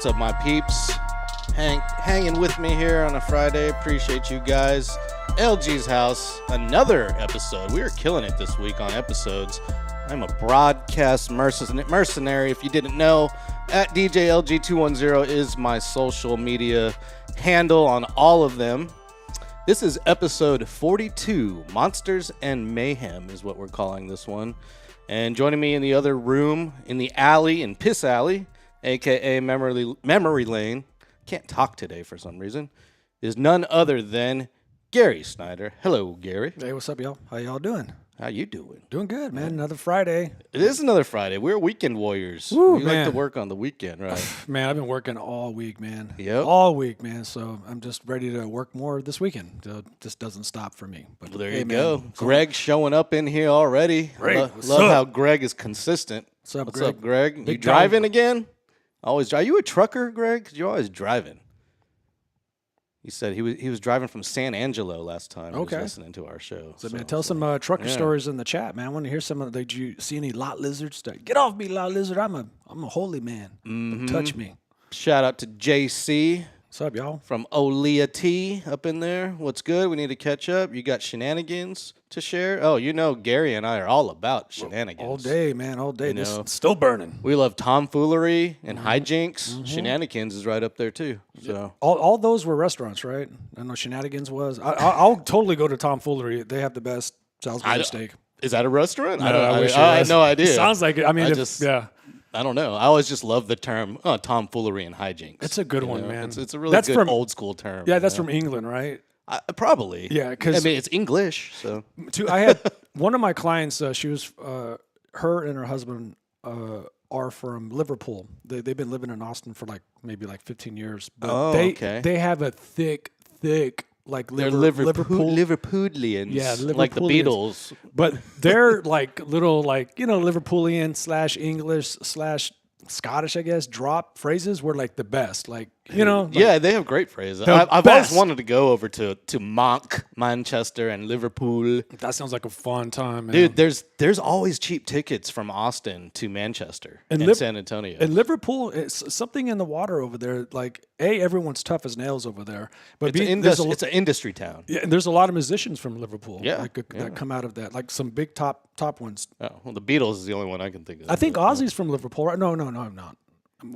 What's up, my peeps? Hanging with me here on a Friday. Appreciate you guys. LG's house, another episode. We are killing it this week on episodes. I'm a broadcast mercenary. If you didn't know, at DJLG210 is my social media handle on all of them. This is episode 42. Monsters and Mayhem is what we're calling this one. And joining me in the other room, in the alley, in Piss Alley, a.k.a. Memory Lane, can't talk today for some reason, is none other than Gary Snyder. Hello, Gary. Hey, what's up, y'all? How y'all doing? How you doing? Doing good, man. Another Friday. It is another Friday. We're weekend warriors. Woo, we man. like to work on the weekend, right? Man, I've been working all week, man. Yep. All week, man. So I'm just ready to work more this weekend. So this doesn't stop for me. But Well, there hey, you man, go. Greg showing up in here already. Greg, Love what's how up? Greg is consistent. What's up, What's Greg? up, Greg? You Big driving time. again? Always drive. Are you a trucker, Greg? 'Cause you're always driving. He said he was driving from San Angelo last time. Okay. He was listening to our show. So, man, tell some trucker stories in the chat, man. I want to hear some of. Did you see any lot lizards? Get off me, lot lizard! I'm a holy man. Don't touch me. Shout out to JC What's up, y'all? from Olea T up in there. What's good? We need to catch up. You got shenanigans to share? Oh, you know Gary and I are all about shenanigans. All day, man. All day. You This know. still burning. We love tomfoolery and Mm-hmm. hijinks. Shenanigans is right up there too. So All those were restaurants, right? I know Shenanigans was. I'll totally go to Tomfoolery. They have the best Salisbury steak. is that a restaurant? No, I wish it had was. no idea. It sounds like it. I mean, I I don't know. I always just love the term tomfoolery and hijinks. It's a good you one, know? man. It's a really That's good from- old school term. Yeah, that's you know? from England, right? Probably. Yeah, 'cause- I mean it's English. So I had one of my clients. She was her and her husband are from Liverpool. They've been living in Austin for maybe 15 years. But okay. They have a thick like they're Liverpool. Liverpoolians. Yeah, like the Liverpoolians. Beatles. But they're little Liverpoolian / English / Scottish, I guess, drop phrases were the best. Yeah, they have great phrases. The I've always best. wanted to go over to Monk, Manchester, and Liverpool. That sounds like a fun time, man. Dude, there's always cheap tickets from Austin to Manchester and San Antonio. In Liverpool, it's something in the water over there. Everyone's tough as nails over there. But it's an industry town. yeah, and there's a lot of musicians from Liverpool. Yeah, that come out of that. Some big top ones. Oh, well, the Beatles is the only one I can think of. I think Ozzy's from Liverpool. Right? No, I'm not.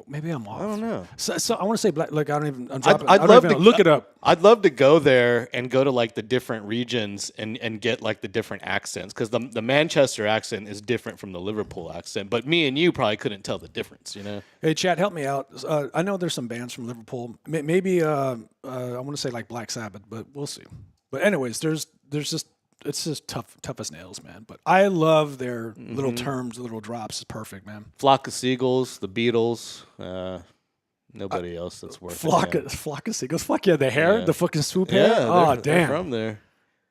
Maybe I'm off. I don't know. So I want to say black. I don't even. I'm dropping. I'd I don't love even to look it up. I'd love to go there and go to the different regions and get the different accents because the Manchester accent is different from the Liverpool accent. But me and you probably couldn't tell the difference, you know. Hey, Chad, help me out. I know there's some bands from Liverpool. Maybe I want to say Black Sabbath, but we'll see. But anyways, there's just it's just tough as nails, man. But I love their little terms, little drops. It's perfect, man. Flock of Seagulls, the Beatles. Nobody else that's worth it. Flock of seagulls. Fuck yeah, the hair, the fucking swoop hair. Yeah, Oh they're damn. from there.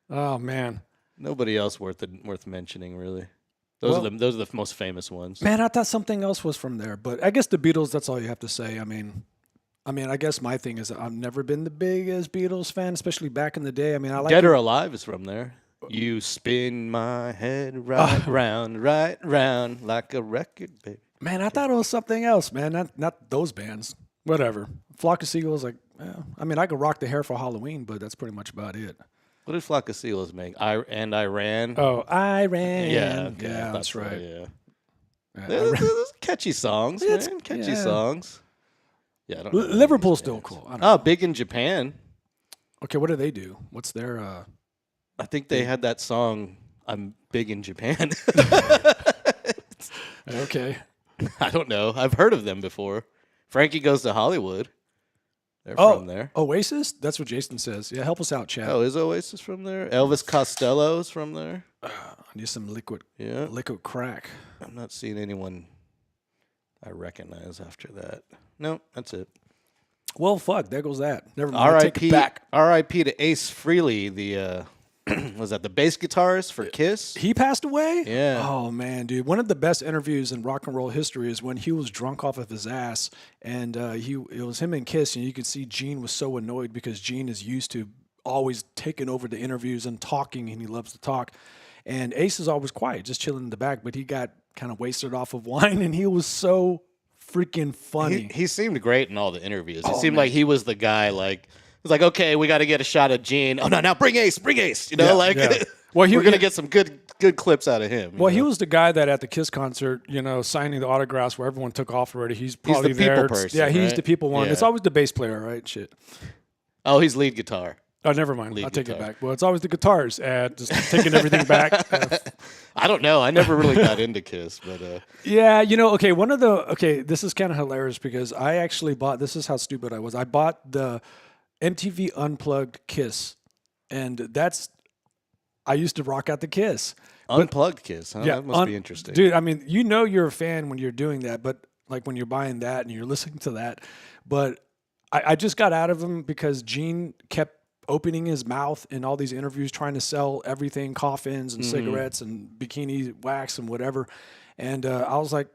Oh man. Nobody else worth mentioning, really. Those are the most famous ones. Man, I thought something else was from there, but I guess the Beatles. That's all you have to say. I mean, I guess my thing is I've never been the biggest Beatles fan, especially back in the day. I mean, I like Dead or Alive is from there. You spin my head right round like a record, baby. Man, I thought it was something else, man. Not those bands. Whatever. Flock of Seagulls, I could rock the hair for Halloween, but that's pretty much about it. What did Flock of Seagulls make? I Ran. Oh, I ran. Yeah, okay, Yeah, I that's thought so, right. Yeah, Yeah, Those catchy songs, man. Catchy yeah. songs. Yeah, I don't know Liverpool's these still bands. cool. I don't Oh, big in Japan. Okay, what do they do? What's their I think they had that song. I'm big in Japan. Okay. I don't know. I've heard of them before. Frankie Goes to Hollywood. They're from there. Oasis? That's what Jason says. Yeah, help us out, Chad. Oh, is Oasis from there? Elvis Costello's from there. I need some liquid crack. I'm not seeing anyone I recognize after that. No, that's it. Well, fuck, there goes that. Never mind. I take it R.I.P. back. R.I.P. to Ace Frehley, the was that the bass guitarist for Kiss? He passed away? Yeah. Oh, man, dude. One of the best interviews in rock and roll history is when he was drunk off of his ass, and it was him and Kiss, and you could see Gene was so annoyed because Gene is used to always taking over the interviews and talking, and he loves to talk. And Ace is always quiet, just chilling in the back, but he got kind of wasted off of wine, and he was so freaking funny. He seemed great in all the interviews. It seemed like he was the guy. Like it's like, okay, we got to get a shot of Gene. Oh no, now bring Ace. You know, Well, we're gonna get some good clips out of him. Well, he was the guy that at the Kiss concert, signing the autographs where everyone took off already. He's probably the people person. Yeah, he's right? the people one. Yeah. It's always the bass player, right? Shit. Oh, he's lead guitar. Oh, never mind. I'll take it guitar. back. Well, it's always the guitars. Just taking everything back. I don't know. I never really got into Kiss, but Yeah, okay, this is kind of hilarious because I actually bought, this is how stupid I was. I bought the MTV Unplugged Kiss, and I used to rock out the Kiss. Unplugged Kiss, huh? Yeah, That must be interesting. Dude, I mean, you're a fan when you're doing that, but like when you're buying that and you're listening to that. But I just got out of him because Gene kept opening his mouth in all these interviews trying to sell everything, coffins and cigarettes and bikini wax and whatever. And I was like,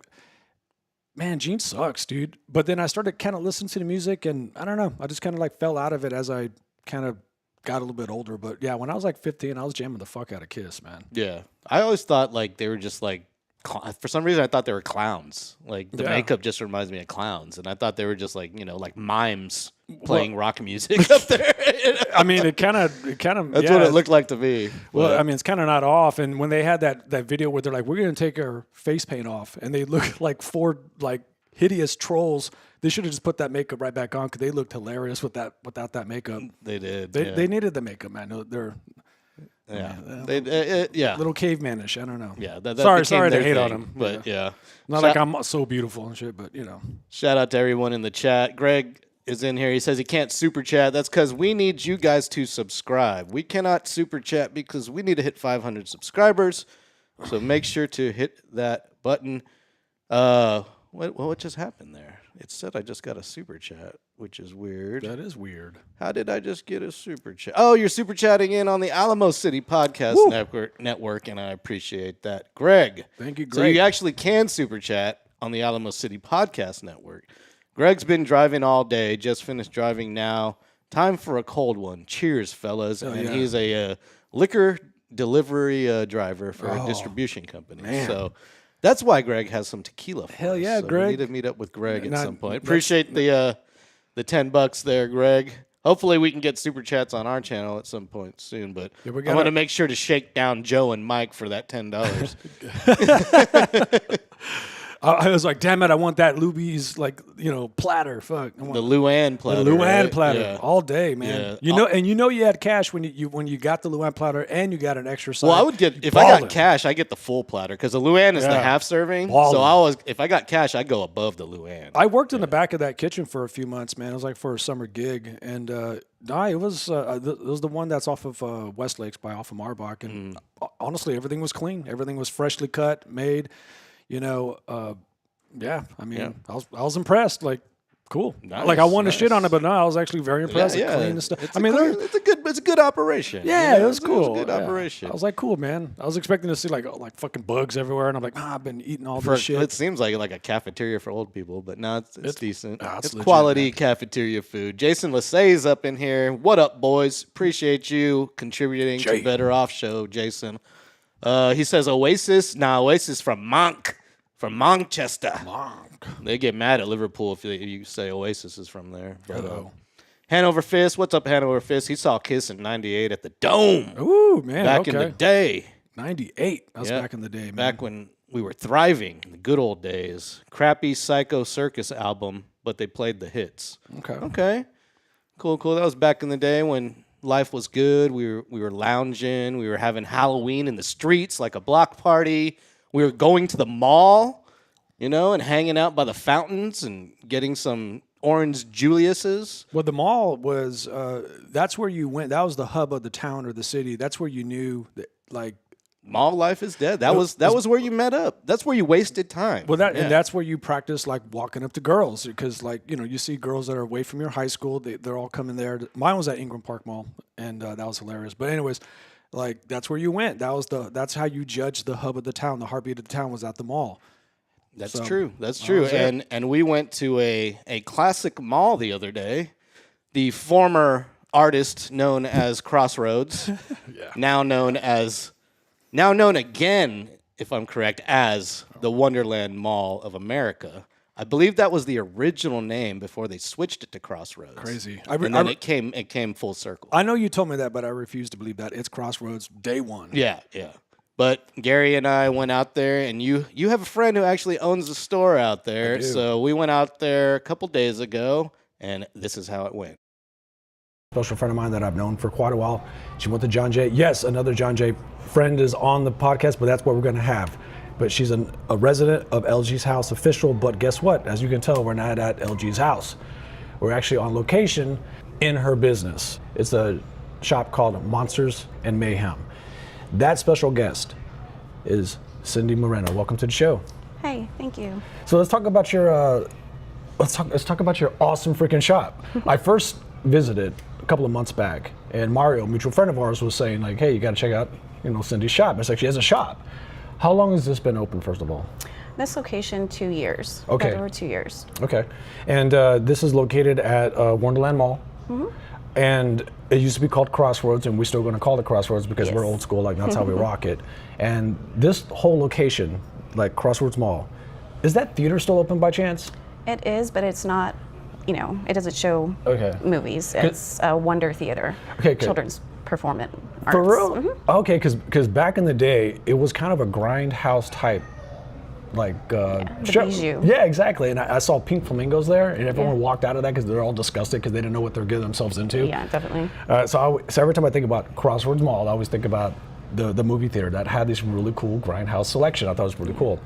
man, Gene sucks, dude. But then I started kind of listening to the music, and I don't know. I just kind of like fell out of it as I kind of got a little bit older. But yeah, when I was like 15, I was jamming the fuck out of Kiss, man. Yeah. I always thought like they were just like, for some reason I thought they were clowns. Like the makeup just reminds me of clowns. And I thought they were just like, like mimes playing rock music up there. I mean, it kind of. That's what it looked like to me. Well, I mean, it's kind of not off. And when they had that video where they're like, we're going to take our face paint off, and they look like four like hideous trolls. They should have just put that makeup right back on because they looked hilarious without that makeup. They did. They needed the makeup, man. They're little cavemanish. I don't know. Yeah. Sorry to hate on them. But Not like I'm so beautiful and shit, but Shout out to everyone in the chat. Greg is in here. He says he can't super chat. That's because we need you guys to subscribe. We cannot super chat because we need to hit 500 subscribers. So make sure to hit that button. What just happened there? It said I just got a super chat, which is weird. That is weird. How did I just get a super chat? Oh, you're super chatting in on the Alamo City Podcast Network, and I appreciate that. Greg. Thank you, Greg. So you actually can super chat on the Alamo City Podcast Network. Greg's been driving all day, just finished driving now. Time for a cold one. Cheers, fellas. He's a liquor delivery driver for a distribution company. Man. So that's why Greg has some tequila for Hell us. yeah, so Greg. We need to meet up with Greg at some point. Appreciate the $10 there, Greg. Hopefully we can get super chats on our channel at some point soon, but I want to make sure to shake down Joe and Mike for that $10. I was like, damn it, I want that Luby's platter. Fuck, I want the Luann platter. The Luann right? platter all day, man. Yeah. You had cash when you got the Luann platter and you got an extra side. Well, I would get if I got cash, I get the full platter because the Luann is the half serving. Ballin'. So if I got cash, I go above the Luann. I worked in the back of that kitchen for a few months, man. It was like for a summer gig, and it was the one that's off of West Lakes off of Marbach, and honestly, everything was clean. Everything was freshly cut, made. I was impressed. Like, cool. Nice, like I wanted to shit on it, but no, I was actually very impressed. Yeah, Clean and stuff. It's a good operation. Yeah, it was cool. It's a good operation. I was like, cool, man. I was expecting to see like fucking bugs everywhere, and I'm like, I've been eating all this shit. It seems like a cafeteria for old people, but no, it's decent. It's legit, quality man. Cafeteria food. Jason Lasay's up in here. What up, boys? Appreciate you contributing to Better Off Show, Jason. He says Oasis. Oasis from Manchester. They get mad at Liverpool if you say Oasis is from there. But, Hanover Fist. What's up, Hanover Fist? He saw Kiss in '98 at the Dome. Ooh, man. Back in the day. 98. That was back in the day, man. Back when we were thriving in the good old days. Crappy Psycho Circus album, but they played the hits. Okay. Cool. That was back in the day when life was good. We were lounging. We were having Halloween in the streets like a block party. We were going to the mall, and hanging out by the fountains and getting some orange Julius's. Well, the mall was, that's where you went. That was the hub of the town or the city. That's where you knew that, like. Mall life is dead. That was where you met up. That's where you wasted time. Well, and that's where you practice, like, walking up to girls. Because, like, you see girls that are away from your high school. They're all coming there. Mine was at Ingram Park Mall, and that was hilarious. But anyways, like, that's where you went. That's how you judged the hub of the town. The heartbeat of the town was at the mall. That's true. And we went to a classic mall the other day. The former artist known as Crossroads, now known again, if I'm correct, as the Wonderland Mall of America. I believe that was the original name before they switched it to Crossroads. Crazy. And then it came full circle. I know you told me that, but I refuse to believe that. It's Crossroads day one. Yeah. But Gary and I went out there, and you have a friend who actually owns a store out there. I do. So we went out there a couple days ago, and this is how it went. Special friend of mine that I've known for quite a while. She went to John Jay. Yes, another John Jay friend is on the podcast, but that's what we're going to have. But she's a resident of LG's House official. But guess what? As you can tell, we're not at LG's house. We're actually on location in her business. It's a shop called Monsters and Mayhem. That special guest is Cindy Moreno. Welcome to the show. Hey, thank you. So let's talk about your let's talk about your awesome freaking shop. I first visited a couple of months back, and Mario, a mutual friend of ours, was saying like, "Hey, you got to check out, Cindy's shop." It's like she has a shop. How long has this been open, first of all? This location, 2 years. Okay. Over 2 years. Okay, and this is located at Wonderland Mall. Mm-hmm. And it used to be called Crossroads, and we're still going to call it Crossroads because Yes. we're old school, like that's how we rock it. And this whole location, like Crossroads Mall, is that theater still open by chance? It is, but it's not, it doesn't show movies. It's a Wonder Theater, Okay, good. children's performance arts. For real? Mm-hmm. Okay, because back in the day, it was kind of a grindhouse type, like the show. bijou. Yeah, exactly. And I saw pink flamingos there, and everyone walked out of that because they're all disgusted because they didn't know what they're getting themselves into. Yeah, definitely. So every time I think about Crossroads Mall, I always think about the movie theater that had this really cool grindhouse selection. I thought it was really cool.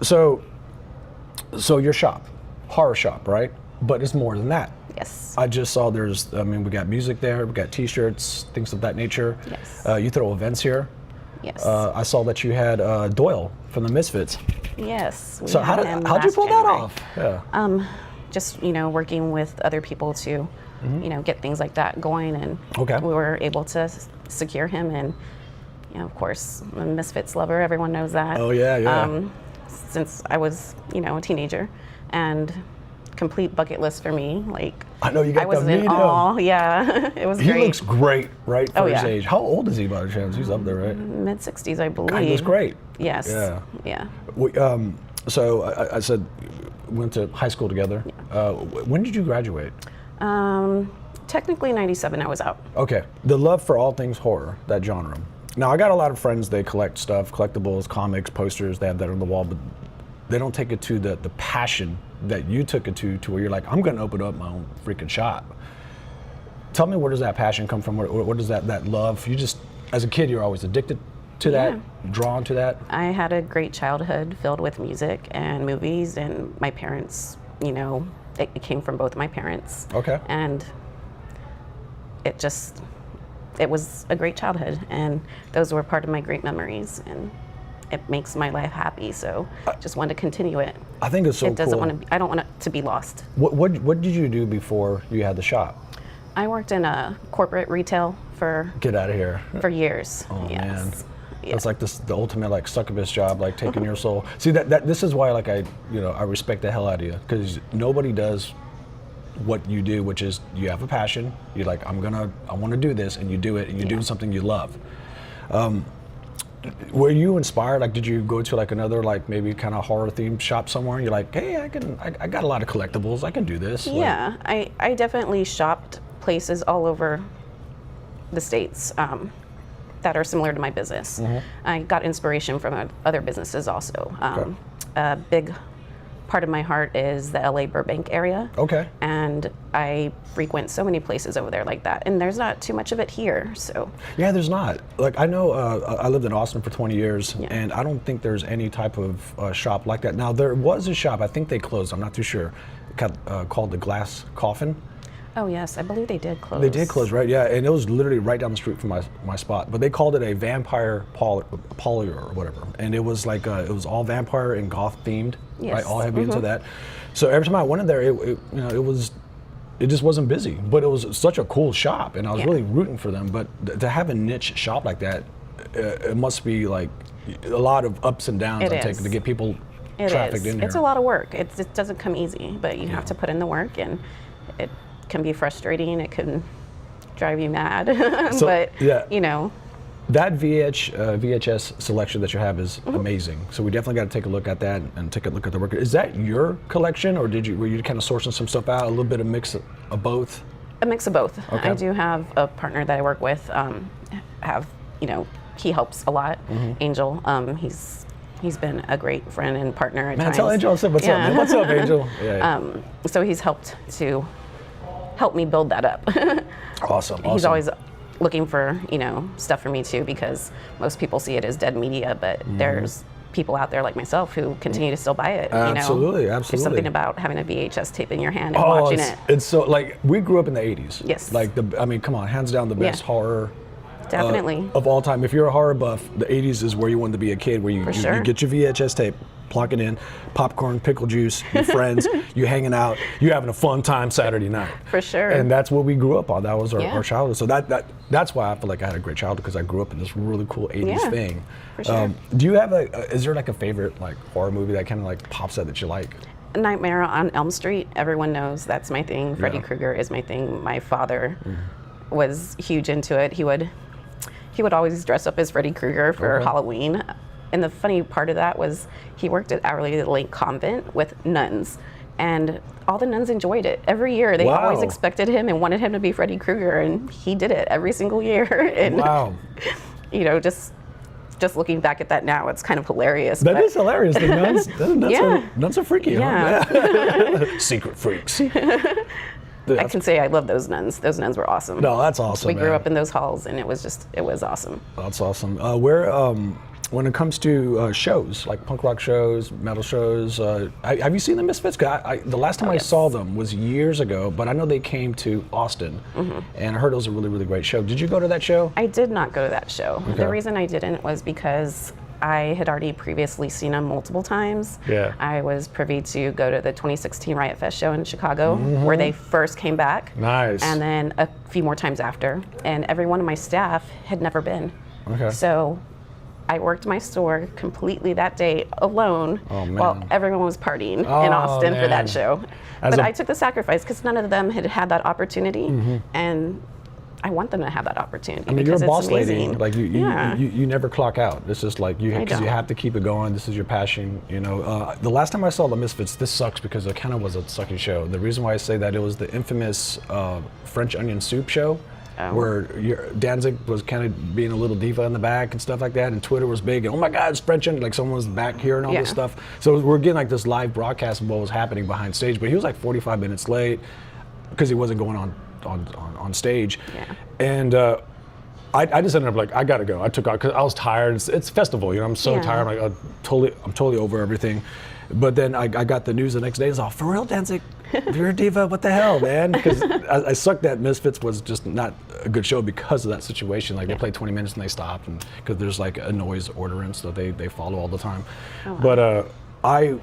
So your shop, horror shop, right? But it's more than that. Yes. I just saw we got music there, we got t-shirts, things of that nature. Yes. You throw events here. Yes. I saw that you had Doyle from the Misfits. Yes. we So had him how'd you last pull January. that off? Yeah. Just, working with other people to, get things like that going. And Okay. we were able to secure him. And, of course, I'm a Misfits lover. Everyone knows that. Oh, yeah. Since I was, a teenager. And complete bucket list for me. Like, I know you got I was the in meat of him. awe. Yeah, it was He great. looks great, right, for his yeah. age. How old is he by chance? He's up there, right? Mid-60s, I believe. God, he looks great. Yes. Yeah. Yeah. So I said, went to high school together. When did you graduate? Technically, 97, I was out. Okay. The love for all things horror, that genre. Now, I got a lot of friends, they collect stuff, collectibles, comics, posters, they have that on the wall, but they don't take it to the passion that you took it to where you're like, I'm going to open up my own freaking shop. Tell me, where does that passion come from? Where does that love? You just, as a kid, you're always addicted to that, drawn to that? I had a great childhood filled with music and movies, and my parents, it came from both my parents. Okay. And it was a great childhood, and those were part of my great memories, and it makes my life happy, so just wanted to continue it. I think it's so It doesn't cool. want to. I don't want it to be lost. What did you do before you had the shop? I worked in a corporate retail for Get out of here. years. Oh, yes. man. Yeah. It's like the ultimate like succubus job, like taking your soul. See that this is why like I respect the hell out of you, because nobody does what you do, which is you have a passion. You're like, I want to do this, and you do it, and you're doing something you love. Were you inspired? Like, did you go to like another like maybe kind of horror themed shop somewhere? And you're like, hey, I got a lot of collectibles. I can do this. Yeah, I definitely shopped places all over the States that are similar to my business. I got inspiration from other businesses also. A big part of my heart is the LA Burbank area. Okay. And I frequent so many places over there like that. And there's not too much of it here, so. Yeah, there's not. Like, I know I lived in Austin for 20 years, and I don't think there's any type of shop like that. Now, there was a shop, I think they closed, I'm not too sure, called the Glass Coffin. Oh yes, I believe they did close. They did close, right? Yeah, and it was literally right down the street from my spot. But they called it a vampire parlor or whatever, and it was like it was all vampire and goth themed, Yes. right? All heavy into that. So every time I went in there, it just wasn't busy, but it was such a cool shop, and I was really rooting for them. But to have a niche shop like that, it must be like a lot of ups and downs to get people trafficked in here. It's a lot of work. It doesn't come easy, but you have to put in the work, and it can be frustrating. It can drive you mad, So, but yeah. that VHS selection that you have is amazing. So we definitely got to take a look at that and take a look at the record. Is that your collection, or were you kind of sourcing some stuff out, a little bit of mix of both? A mix of both. Okay. I do have a partner that I work with. He helps a lot. Angel. He's been a great friend and partner at times. Tell Angel I said what's up, man. What's up, Angel? Yeah. So he's helped me build that up. Awesome. He's always looking for, stuff for me too, because most people see it as dead media, but there's people out there like myself who continue to still buy it. Absolutely. There's something about having a VHS tape in your hand and watching it. It's so, like, we grew up in the 80s. Yes. Like, come on, hands down the best horror definitely of all time. If you're a horror buff, the 80s is where you wanted to be a kid, where you get your VHS tape, plug it in, popcorn, pickle juice, your friends, you hanging out, you having a fun time Saturday night. For sure. And that's what we grew up on. That was our childhood. So that's why I feel like I had a great childhood, because I grew up in this really cool 80s thing. For sure. Do you have is there like a favorite like horror movie that kind of like pops out that you like? Nightmare on Elm Street. Everyone knows that's my thing. Freddy Krueger is my thing. My father was huge into it. He would always dress up as Freddy Krueger for Halloween. And the funny part of that was he worked at Hourly Lake Convent with nuns. And all the nuns enjoyed it. Every year they always expected him and wanted him to be Freddy Krueger, and he did it every single year. And just looking back at that now, it's kind of hilarious. That is hilarious. The nuns are freaky. Yeah. Huh? Secret freaks. I can say I love those nuns. Those nuns were awesome. No, that's awesome. We grew up in those halls, and it was awesome. That's awesome. When it comes to shows, like punk rock shows, metal shows, have you seen the Misfits? The last time I saw them was years ago, but I know they came to Austin, and I heard it was a really, really great show. Did you go to that show? I did not go to that show. Okay. The reason I didn't was because I had already previously seen them multiple times. Yeah. I was privy to go to the 2016 Riot Fest show in Chicago, where they first came back. Nice. And then a few more times after. And every one of my staff had never been. Okay. So I worked my store completely that day alone while everyone was partying in Austin for that show. But I took the sacrifice because none of them had had that opportunity. And I want them to have that opportunity. I mean, you're a boss lady. Amazing. Like you never clock out. It's just like because you have to keep it going. This is your passion. The last time I saw the Misfits, this sucks because it kind of was a sucky show. The reason why I say that, it was the infamous French onion soup show, where Danzig was kind of being a little diva in the back and stuff like that, and Twitter was big. And, oh my God, it's French onion! Like someone was back here and all this stuff. So we're getting like this live broadcast of what was happening behind stage. But he was like 45 minutes late because he wasn't going on stage. Yeah. And I just ended up like, I gotta go. I took out because I was tired. It's festival, I'm so tired. I'm like, I'm totally over everything. But then I got the news the next day. It's all, for real, Danzig, you're a diva. What the hell, man? Because I sucked that Misfits was just not a good show because of that situation. Like they played 20 minutes and they stopped, and because there's like a noise ordinance that they follow all the time. Oh, wow. But I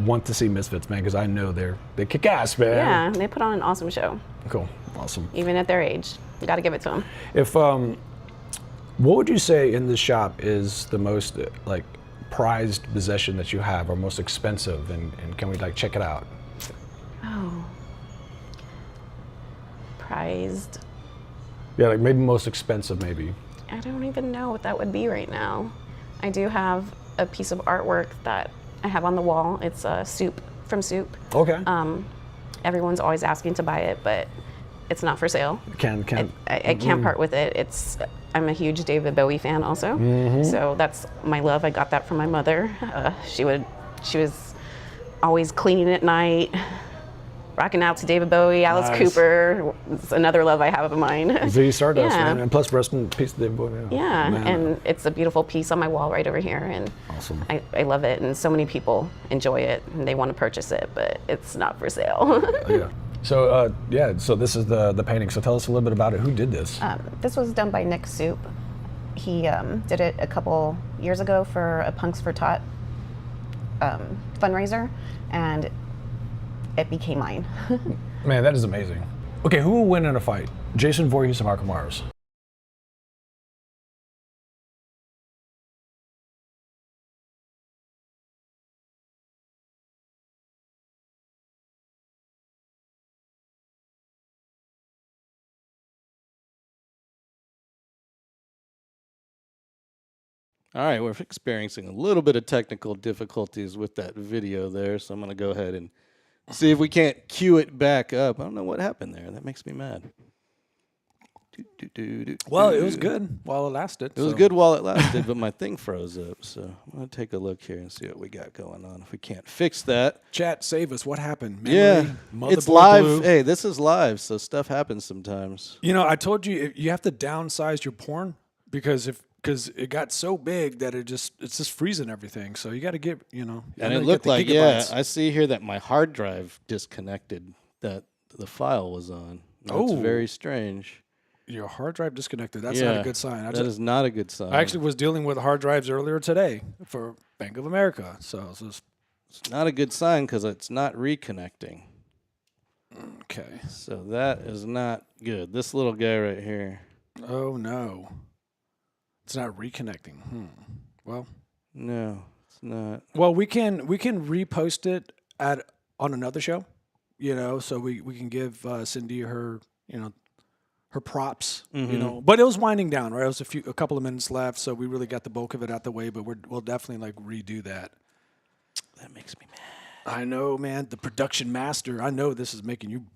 want to see Misfits, man, because I know they kick ass, man. Yeah, they put on an awesome show. Cool, awesome. Even at their age, you got to give it to them. If what would you say in this shop is the most like prized possession that you have, or most expensive, and can we like check it out? Oh, prized. Yeah, like maybe most expensive, maybe. I don't even know what that would be right now. I do have a piece of artwork that I have on the wall. It's Soup from Soup. Okay. Everyone's always asking to buy it, but it's not for sale. I can't part with it. I'm a huge David Bowie fan also, so that's my love. I got that from my mother. She was always cleaning at night, rocking out to David Bowie, Alice Cooper. It's another love I have of mine. Ziggy Stardust, man. And plus rest in peace to David Bowie. Yeah, and it's a beautiful piece on my wall right over here, and awesome. I love it, and so many people enjoy it, and they want to purchase it, but it's not for sale. Yeah. So so this is the painting. So tell us a little bit about it. Who did this? This was done by Nick Soup. He did it a couple years ago for a Punks for Tot fundraiser, and it became mine. Man, that is amazing. Okay, who will win in a fight? Jason Voorhees or Marco Mars? All right, we're experiencing a little bit of technical difficulties with that video there, so I'm going to go ahead and see if we can't cue it back up. I don't know what happened there. That makes me mad. Well, it was good while it lasted. It was good while it lasted, but my thing froze up, so I'm going to take a look here and see what we got going on. If we can't fix that. Chat, save us. What happened? Yeah, it's live. Blue. Hey, this is live, so stuff happens sometimes. You know, I told you you have to downsize your porn because it got so big that it's just freezing everything. So you got to get, And it looked like, I see here that my hard drive disconnected that the file was on. That's very strange. Your hard drive disconnected. That's not a good sign. That is not a good sign. I actually was dealing with hard drives earlier today for Bank of America. So it's not a good sign because it's not reconnecting. Okay. So that is not good. This little guy right here. Oh, no. It's not reconnecting. Well. No, it's not. Well, we can repost it on another show, so we can give Cindy her, her props, But it was winding down, right? It was a couple of minutes left, so we really got the bulk of it out the way. But we'll definitely redo that. That makes me mad. I know, man. The production master. I know this is making you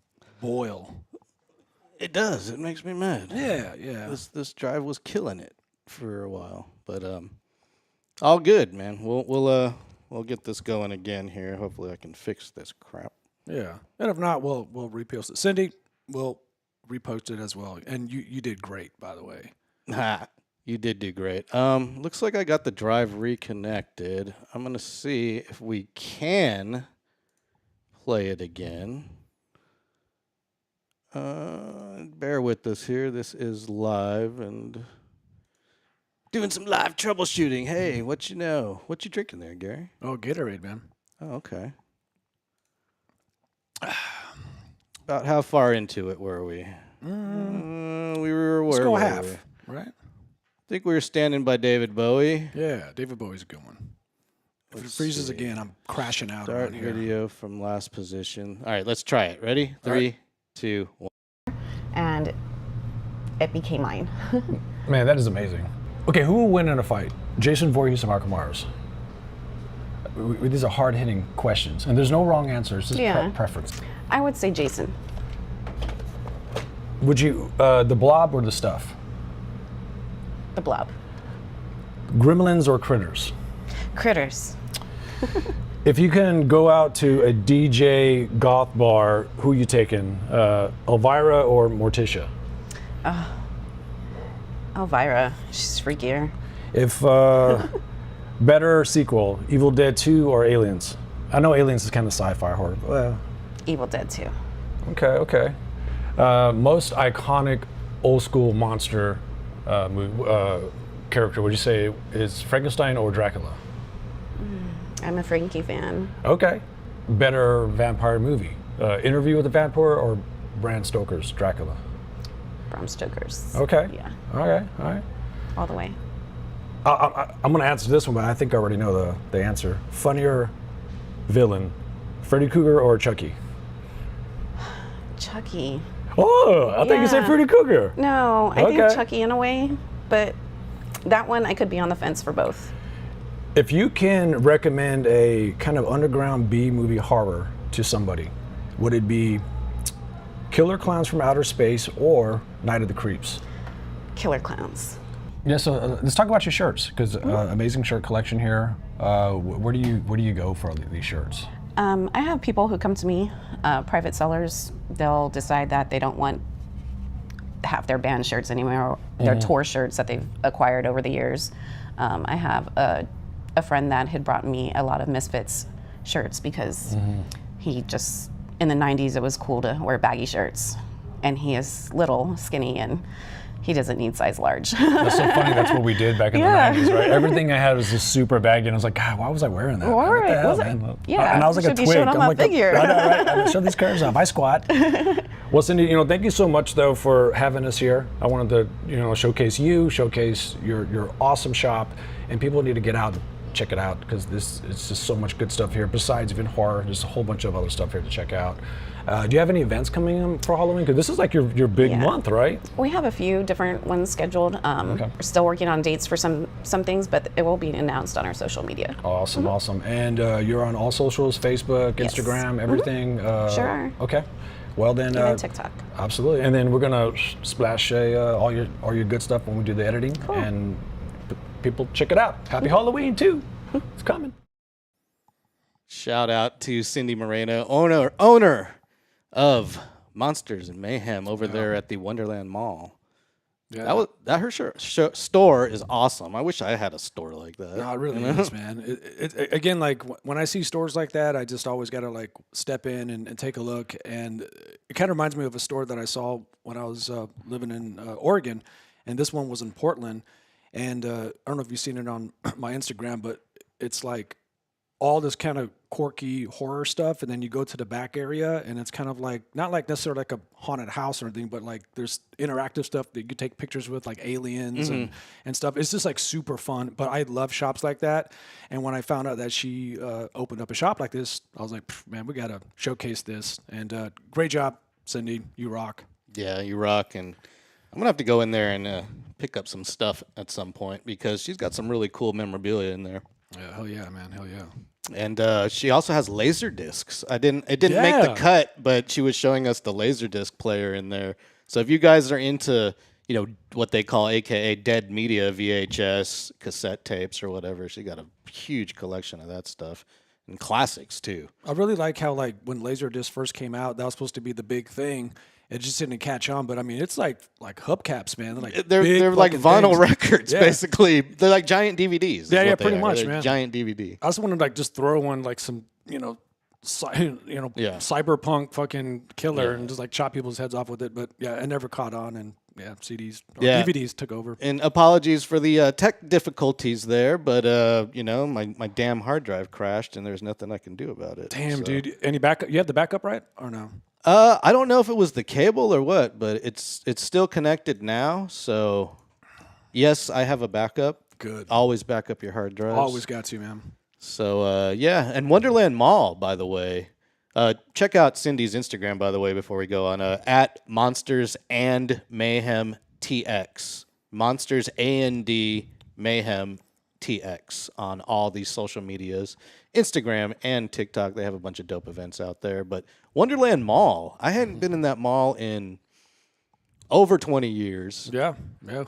boil. It does. It makes me mad. Yeah. This drive was killing it for a while, but all good, man. We'll get this going again here. Hopefully, I can fix this crap. Yeah, and if not, we'll repost it. Cindy, we'll repost it as well. And you did great, by the way. You did do great. Looks like I got the drive reconnected. I'm gonna see if we can play it again. Bear with us here. This is live and doing some live troubleshooting. Hey, what you drinking there, Gary? Oh, Gatorade, man. Oh, okay. About how far into it were we? We were. Let's go half, right? I think we were standing by David Bowie. Yeah, David Bowie's a good one. If it freezes again, I'm crashing out. Start video from last position. All right, let's try it. Ready? 3, 2, 1. And it became mine. Man, that is amazing. Okay, who will win in a fight? Jason Voorhees or Marco Mars? These are hard-hitting questions, and there's no wrong answers. It's just preference. I would say Jason. Would you, the Blob or the Stuff? The Blob. Gremlins or Critters? Critters. If you can go out to a DJ goth bar, who you taking? Elvira or Morticia? Elvira. She's freakier. If better sequel, Evil Dead 2 or Aliens? I know Aliens is kind of sci-fi horror. But, Evil Dead 2. Okay. Most iconic old school monster character, would you say is Frankenstein or Dracula? I'm a Frankie fan. Okay. Better vampire movie, Interview with the Vampire or Bram Stoker's Dracula? Bram Stoker's. Okay. Yeah. Okay. All right. All the way. I'm going to answer this one, but I think I already know the answer. Funnier villain, Freddy Krueger or Chucky? Chucky. Oh, I think you said Freddy Krueger. No, I think Chucky in a way, but that one I could be on the fence for both. If you can recommend a kind of underground B-movie horror to somebody, would it be Killer Clowns from Outer Space or Night of the Creeps? Killer Clowns. Yeah, so let's talk about your shirts, because amazing shirt collection here. Where do you go for these shirts? I have people who come to me, private sellers. They'll decide that they don't want half their band shirts anymore, or their tour shirts that they've acquired over the years. I have a friend that had brought me a lot of Misfits shirts because he just, in the 90s, it was cool to wear baggy shirts. And he is little, skinny, and he doesn't need size large. That's so funny. That's what we did back in the 90s, right? Everything I had was just super baggy, and I was like, God, why was I wearing that? What the hell, man? Yeah, and I was like a twig. I'm like, figure. Right? Show these curves off. I squat. Well, Cindy, thank you so much though for having us here. I wanted to, showcase you, showcase your awesome shop, and people need to get out check it out because it's just so much good stuff here. Besides even horror, there's a whole bunch of other stuff here to check out. Do you have any events coming up for Halloween? Because this is like your big month, right? We have a few different ones scheduled. We're still working on dates for some things, but it will be announced on our social media. Awesome, awesome. And you're on all socials, Facebook, Yes. Instagram, everything? Sure are. Okay. Well then, Even TikTok. Absolutely. And then we're gonna splash all your good stuff when we do the editing, Cool. and people check it out. Happy Halloween too. It's coming. Shout out to Cindy Moreno, owner of Monsters and Mayhem over there at the Wonderland Mall. Yeah, Her store is awesome. I wish I had a store like that. no, it really is, man. It again, like when I see stores like that, I just always got to like step in and take a look. And it kind of reminds me of a store that I saw when I was living in Oregon, and this one was in Portland. And I don't know if you've seen it on my Instagram, but it's like all this kind of quirky horror stuff, and then you go to the back area, and it's kind of like not like necessarily like a haunted house or anything, but like there's interactive stuff that you take pictures with, like aliens and stuff. It's just like super fun. But I love shops like that. And when I found out that she opened up a shop like this, I was like, man, we gotta showcase this. And great job, Cindy. You rock. Yeah, you rock. And I'm gonna have to go in there and pick up some stuff at some point because she's got some really cool memorabilia in there. Yeah, hell yeah, man, hell yeah. And she also has laser discs. It didn't make the cut, but she was showing us the laser disc player in there. So if you guys are into, what they call AKA dead media, VHS, cassette tapes or whatever, she got a huge collection of that stuff. And classics too. I really like how like when Laserdisc first came out, that was supposed to be the big thing. It just didn't catch on, but I mean, it's like hubcaps, man. They're like vinyl things. Yeah. records, basically. They're like giant DVDs. is Yeah, what they pretty are. much, They're man. Giant DVD. I just want to like just throw on like some, cyberpunk fucking killer and just like chop people's heads off with it. But yeah, it never caught on, and CDs or DVDs took over. And apologies for the tech difficulties there, but my damn hard drive crashed, and there's nothing I can do about it. Damn, so. dude. Any backup? You have the backup right or no? I don't know if it was the cable or what, but it's still connected now. So, yes, I have a backup. Good. Always back up your hard drives. Always got to, man. So, and Wonderland Mall, by the way. Check out Cindy's Instagram, by the way, before we go on. At Monsters and Mayhem TX. Monsters A&D Mayhem TX on all these social medias. Instagram and TikTok. They have a bunch of dope events out there. But Wonderland Mall, I hadn't been in that mall in over 20 years. Yeah.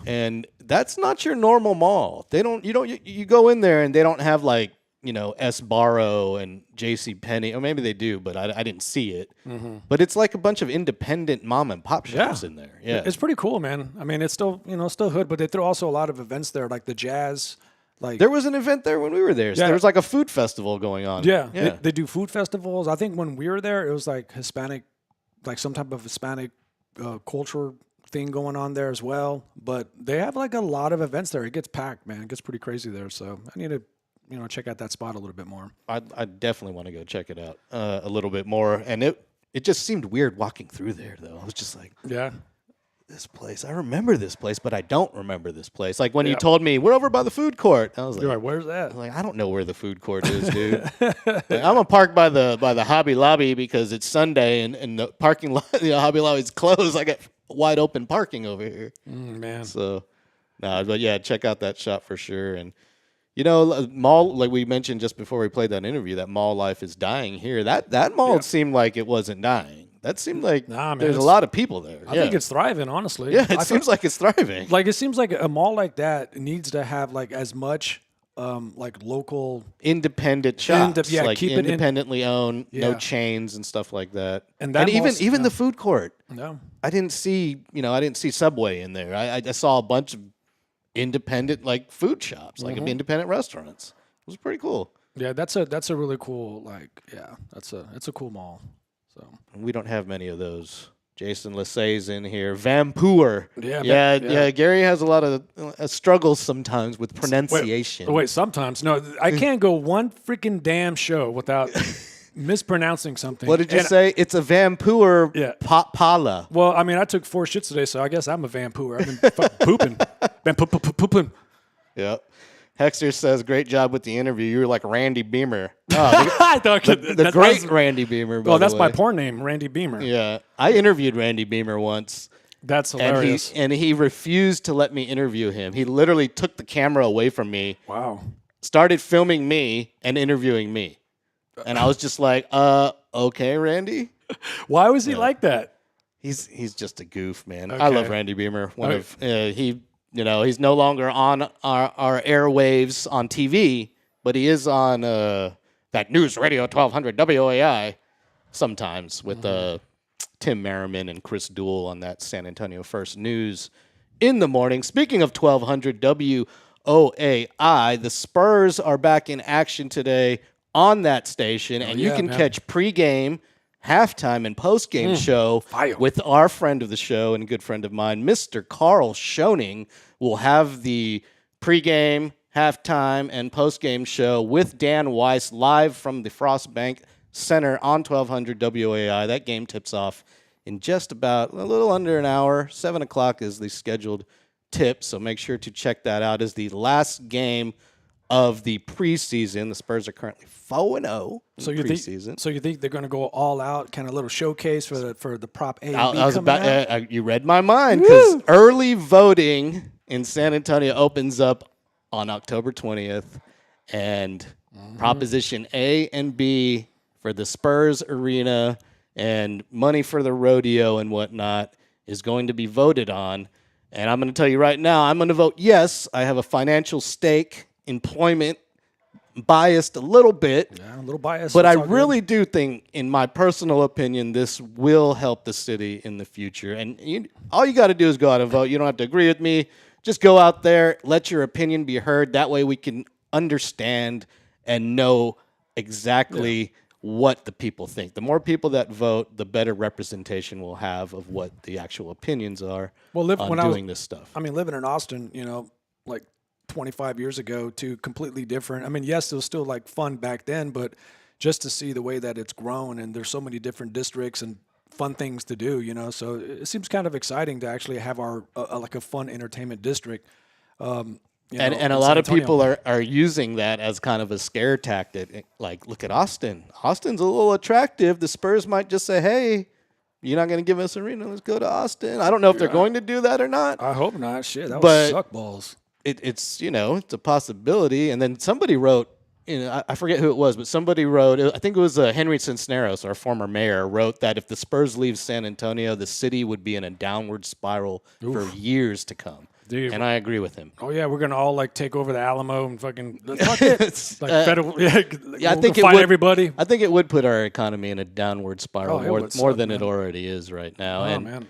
And that's not your normal mall. You go in there and they don't have like, S-Barrow and JCPenney, or maybe they do, but I didn't see it. Mm-hmm. But it's like a bunch of independent mom and pop shops in there. Yeah. It's pretty cool, man. I mean, it's still, still hood, but they throw also a lot of events there, like the jazz. Like there was an event there when we were there. So there was like a food festival going on. Yeah. They do food festivals. I think when we were there, it was like Hispanic, like some type of Hispanic culture thing going on there as well. But they have like a lot of events there. It gets packed, man. It gets pretty crazy there. So I need to, check out that spot a little bit more. I definitely want to go check it out a little bit more. And it just seemed weird walking through there, though. I was just like, this place. I remember this place, but I don't remember this place. Like when you told me we're over by the food court, I was like, "Where's that?" I don't know where the food court is, dude. I'm gonna park by the Hobby Lobby because it's Sunday and the parking lot, Hobby Lobby's closed. I got wide open parking over here, man. So, but yeah, check out that shop for sure. And mall, like we mentioned just before we played that interview, that mall life is dying here. That mall seemed like it wasn't dying. That seemed like there's a lot of people there. I think it's thriving, honestly. Yeah, it seems like it's thriving. Like it seems like a mall like that needs to have like as much like local independent shops, keep independently owned, no chains and stuff like that. And even the food court. No, I didn't see Subway in there. I just saw a bunch of independent like food shops, like independent restaurants. It was pretty cool. Yeah, that's a really cool it's a cool mall. So we don't have many of those. Jason Lasay's in here. Vampire. Yeah. Gary has a lot of struggles sometimes with pronunciation. Wait, sometimes no, I can't go one freaking damn show without mispronouncing something. What did you say? It's a vampire. Pala. Well, I mean, I took 4 shits today, so I guess I'm a vampire. I've been fucking pooping. Been pooping. Yeah. Hexter says, "Great job with the interview. You were like Randy Beamer." Oh, I thought the great Randy Beamer. Oh, that's my porn name, Randy Beamer. Yeah, I interviewed Randy Beamer once. That's hilarious. And he refused to let me interview him. He literally took the camera away from me. Wow. Started filming me and interviewing me. And I was just like, okay, Randy. Why was he like that? He's just a goof, man. Okay. I love Randy Beamer. He's no longer on our airwaves on TV, but he is on that News Radio 1200 WAI sometimes with Tim Merriman and Chris Duell on that San Antonio First News in the morning. Speaking of 1200 WOAI, the Spurs are back in action today on that station, and you can catch pregame, halftime, and postgame show with our friend of the show and a good friend of mine, Mr. Carl Schoening. Will have the pregame, halftime, and postgame show with Dan Weiss live from the Frost Bank Center on 1200 WAI. That game tips off in just about a little under an hour. 7 o'clock is the scheduled tip, so make sure to check that out as the last game of the preseason. The Spurs are currently 4-0 in preseason. So you think they're going to go all out, kind of little showcase for the prop A and B you read my mind, because early voting in San Antonio opens up on October 20th, and Proposition A and B for the Spurs Arena and money for the rodeo and whatnot is going to be voted on. And I'm going to tell you right now, I'm going to vote yes. I have a financial stake, employment, biased a little bit. Yeah, a little biased. But I really do think, in my personal opinion, this will help the city in the future. And all you got to do is go out and vote. You don't have to agree with me. Just go out there, let your opinion be heard. That way we can understand and know exactly what the people think. The more people that vote, the better representation we'll have of what the actual opinions are on this stuff. I mean, living in Austin, like 25 years ago, to completely different. I mean, yes, it was still like fun back then, but just to see the way that it's grown and there's so many different districts and fun things to do, so it seems kind of exciting to actually have our like a fun entertainment district. And a lot of people are using that as kind of a scare tactic. Like, look at Austin. Austin's a little attractive. The Spurs might just say, hey, you're not going to give us an arena. Let's go to Austin. I don't know if they're going to do that or not. I hope not. Shit, that would suck balls. It's it's a possibility. And then somebody wrote, I forget who it was, but somebody wrote, I think it was Henry Cisneros, our former mayor, wrote that if the Spurs leave San Antonio, the city would be in a downward spiral for years to come. Dude, and I agree with him. Oh yeah, we're gonna all like take over the Alamo and fucking fuck it. Like federal, I think it fight would, everybody. I think it would put our economy in a downward spiral more than it already is right now. Man.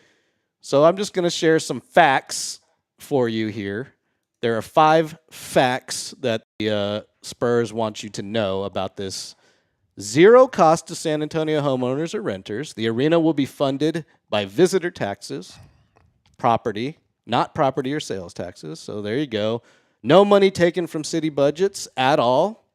So I'm just gonna share some facts for you here. There are 5 facts that the Spurs want you to know about this. 0 cost to San Antonio homeowners or renters. The arena will be funded by visitor taxes, not property or sales taxes. So there you go. No money taken from city budgets at all.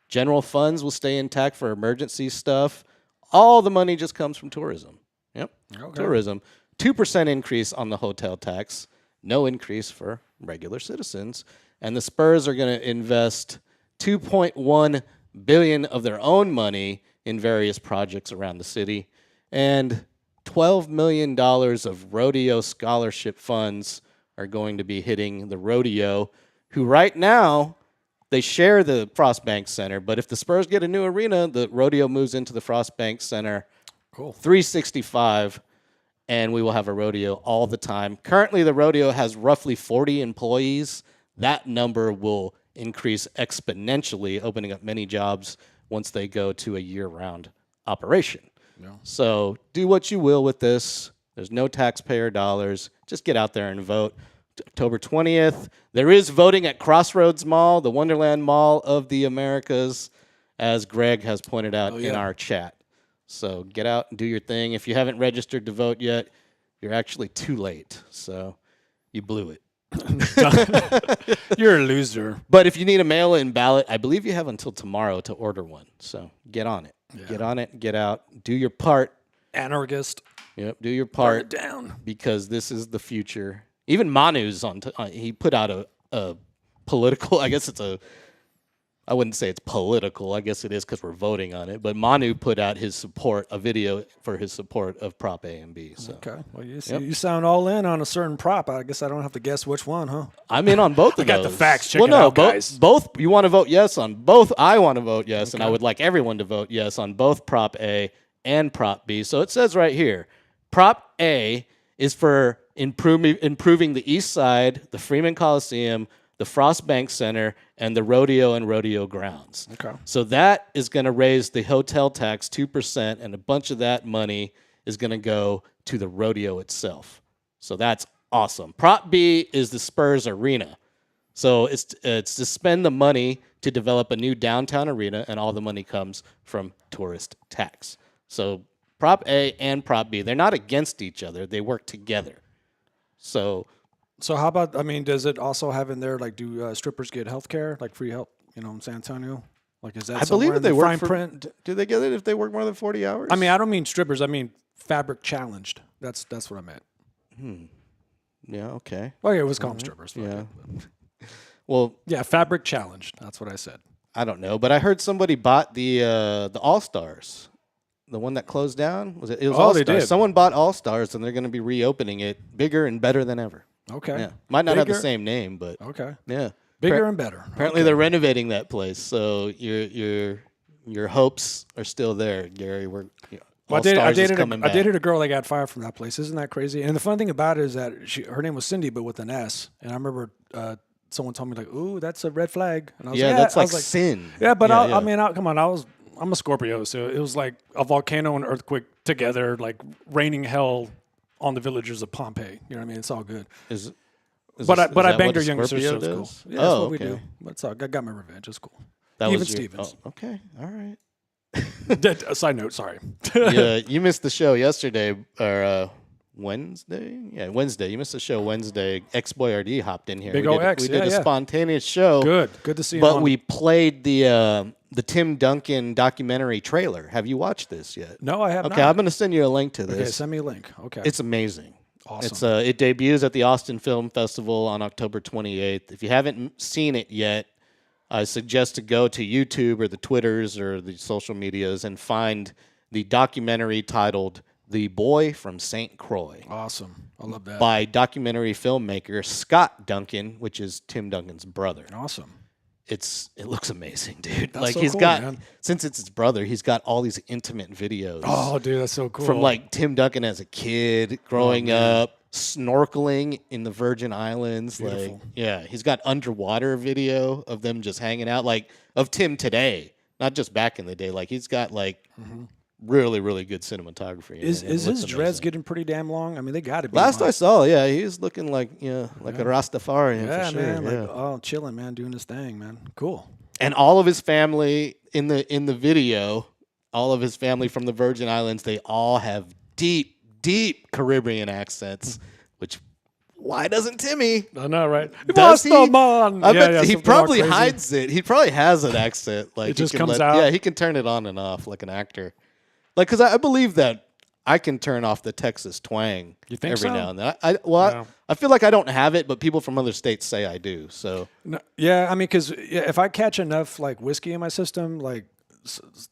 General funds will stay intact for emergency stuff. All the money just comes from tourism. Yep, tourism. 2% increase on the hotel tax. No increase for regular citizens. And the Spurs are going to invest $2.1 billion of their own money in various projects around the city. And $12 million of rodeo scholarship funds are going to be hitting the rodeo, who right now, they share the Frost Bank Center. But if the Spurs get a new arena, the rodeo moves into the Frost Bank Center. Cool. 365. And we will have a rodeo all the time. Currently, the rodeo has roughly 40 employees. That number will increase exponentially, opening up many jobs once they go to a year-round operation. Yeah. So do what you will with this. There's no taxpayer dollars. Just get out there and vote. October 20th. There is voting at Crossroads Mall, the Wonderland Mall of the Americas, as Greg has pointed out in our chat. So get out and do your thing. If you haven't registered to vote yet, you're actually too late. So you blew it. You're a loser. But if you need a mail-in ballot, I believe you have until tomorrow to order one. So get on it. Yeah. Get on it. Get out. Do your part. Anarchist. Yep. Do your part. Burn it down. Because this is the future. Even Manu's he put out a political. I guess I wouldn't say it's political. I guess it is because we're voting on it. But Manu put out a video for his support of Prop A and B. So. Okay. Well, you sound all in on a certain prop. I guess I don't have to guess which one, huh? I'm in on both of those. I got the facts. Check it out, guys. Both. You want to vote yes on both. I want to vote yes, and I would like everyone to vote yes on both Prop A and Prop B. So it says right here, Prop A is for improving the East Side, the Freeman Coliseum, the Frost Bank Center, and the rodeo and rodeo grounds. Okay. So that is going to raise the hotel tax 2%, and a bunch of that money is going to go to the rodeo itself. So that's awesome. Prop B is the Spurs Arena. So it's to spend the money to develop a new downtown arena, and all the money comes from tourist tax. So Prop A and Prop B, they're not against each other. They work together. So how about, does it also have in there, like, do strippers get health care, like free health, in San Antonio? Like, is that I believe if they work fine print? Do they get it if they work more than 40 hours? I don't mean strippers. I mean fabric challenged. That's what I meant. Yeah, okay. Oh, yeah, it was called strippers. Yeah. Well, yeah, fabric challenged. That's what I said. I don't know, but I heard somebody bought the All-Stars. The one that closed down? Was it? It was All-Stars. They did. Someone bought All-Stars, and they're going to be reopening it bigger and better than ever. Okay. Yeah. Might not have the same name, but okay. Yeah. Bigger and better. Apparently they're renovating that place, so your hopes are still there, Gary. I dated a girl that got fired from that place. Isn't that crazy? And the fun thing about it is that her name was Cindy, but with an S. And I remember someone told me, like, "Ooh, that's a red flag." And I was that's like sin. Yeah, but come on, I'm a Scorpio, so it was like a volcano and earthquake together, like raining hell on the villagers of Pompeii. You know what I mean? It's all good. But I banged her younger sister, so it's cool. Yeah, that's what we do. But it's all, I got my revenge. It's cool. Even Stevens. Oh, okay, all right. Side note, sorry. Yeah, you missed the show yesterday or Wednesday. Yeah, Wednesday. You missed the show Wednesday. Ex-Boy RD hopped in here. Big ol' X. We did a spontaneous show. Good to see you. But we played the Tim Duncan documentary trailer. Have you watched this yet? No, I have not. Okay, I'm going to send you a link to this. Okay, send me a link. Okay. It's amazing. Awesome. It debuts at the Austin Film Festival on October 28th. If you haven't seen it yet, I suggest to go to YouTube or the Twitters or the social medias and find the documentary titled The Boy from St. Croix. Awesome. I love that. By documentary filmmaker Scott Duncan, which is Tim Duncan's brother. Awesome. It looks amazing, dude. That's like so he's cool, got, man. since it's his brother, he's got all these intimate videos. Oh, dude, that's so cool. From like Tim Duncan as a kid, growing up, snorkeling in the Virgin Islands. Beautiful. Like, yeah, he's got underwater video of them just hanging out, like of Tim today, not just back in the day. Like he's got like really, really good cinematography. Is his dreads getting pretty damn long? I mean, they got to be. Last I saw, yeah, he's looking like a Rastafarian for sure. Man, yeah. like chilling, man, doing his thing, man. Cool. And all of his family in the video, all of his family from the Virgin Islands, they all have deep Caribbean accents, which why doesn't Timmy? I know, right? Does he? I bet he probably hides it. He probably has an accent. Like it just comes out. Yeah, he can turn it on and off like an actor. Like, because I believe that I can turn off the Texas twang every now and then. I feel like I don't have it, but people from other states say I do. So no, yeah, I mean, because if I catch enough like whiskey in my system, like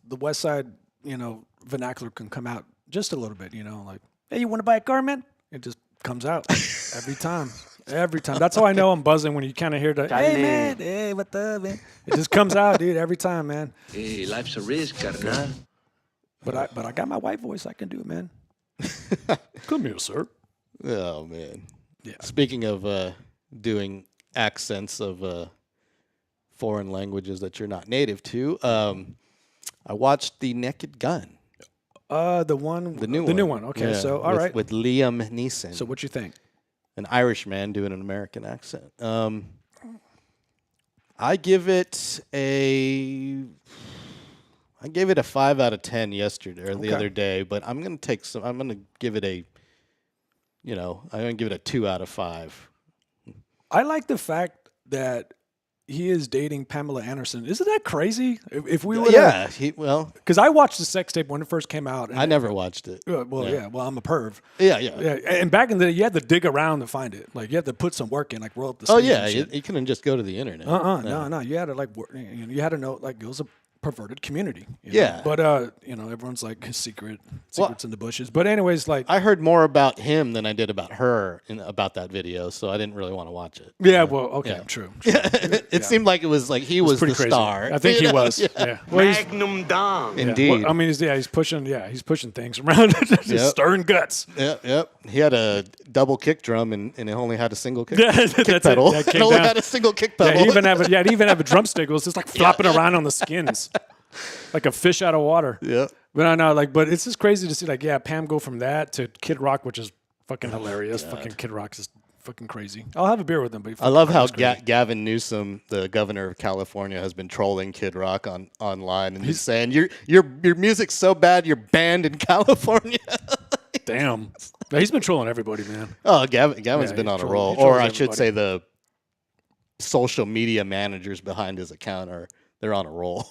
the West Side, vernacular can come out just a little bit. Like, hey, you want to buy a car, man? It just comes out every time. Every time. That's how I know I'm buzzing when you kind of hear the, hey, man, hey, what the, man? It just comes out, dude, every time, man. Hey, life's a risk, carnal. But I got my white voice. I can do it, man. Come here, sir. Oh, man. Yeah. Speaking of doing accents of foreign languages that you're not native to, I watched The Naked Gun. The new one. Okay, yeah, so all right. With Liam Neeson. So what you think? An Irish man doing an American accent. I gave it a 5 out of 10 yesterday or the other day, but I'm gonna give it a 2 out of 5. I like the fact that he is dating Pamela Anderson. Isn't that crazy? If we would, Yeah, because I watched the sex tape when it first came out. And I never watched it. Well, yeah. Well, I'm a perv. Yeah. Yeah, and back in the day, you had to dig around to find it. Like you had to put some work in, like roll up the. Oh sleeves yeah, and shit. you couldn't just go to the internet. No. You had to like you had to know like it was a perverted community. You know? Yeah. But everyone's like secrets in the bushes. But anyways, like I heard more about him than I did about her about that video, so I didn't really want to watch it. yeah, well, okay, true. It seemed like it was like he was Pretty the crazy. star. I think he was. Yeah. Well, Magnum Dom. Indeed. Well, I mean, he's pushing things around, just stirring guts. Yep. He had a double kick drum and it only had a single kick, Yeah, kick that's pedal. it. Yeah, It only had a single kick pedal. Yeah, he even have a drumstick. It was just like flopping around on the skins, like a fish out of water. Yeah. But I know, but it's just crazy to see, Pam go from that to Kid Rock, which is fucking hilarious. Fucking Kid Rock is fucking crazy. I'll have a beer with him, but I love how Gavin Newsom, the governor of California, has been trolling Kid Rock online and he's saying your music's so bad you're banned in California. Damn. He's been trolling everybody, man. Oh, Gavin's been he on a trolls- roll, he trolls or I should everybody. say the social media managers behind his account they're on a roll.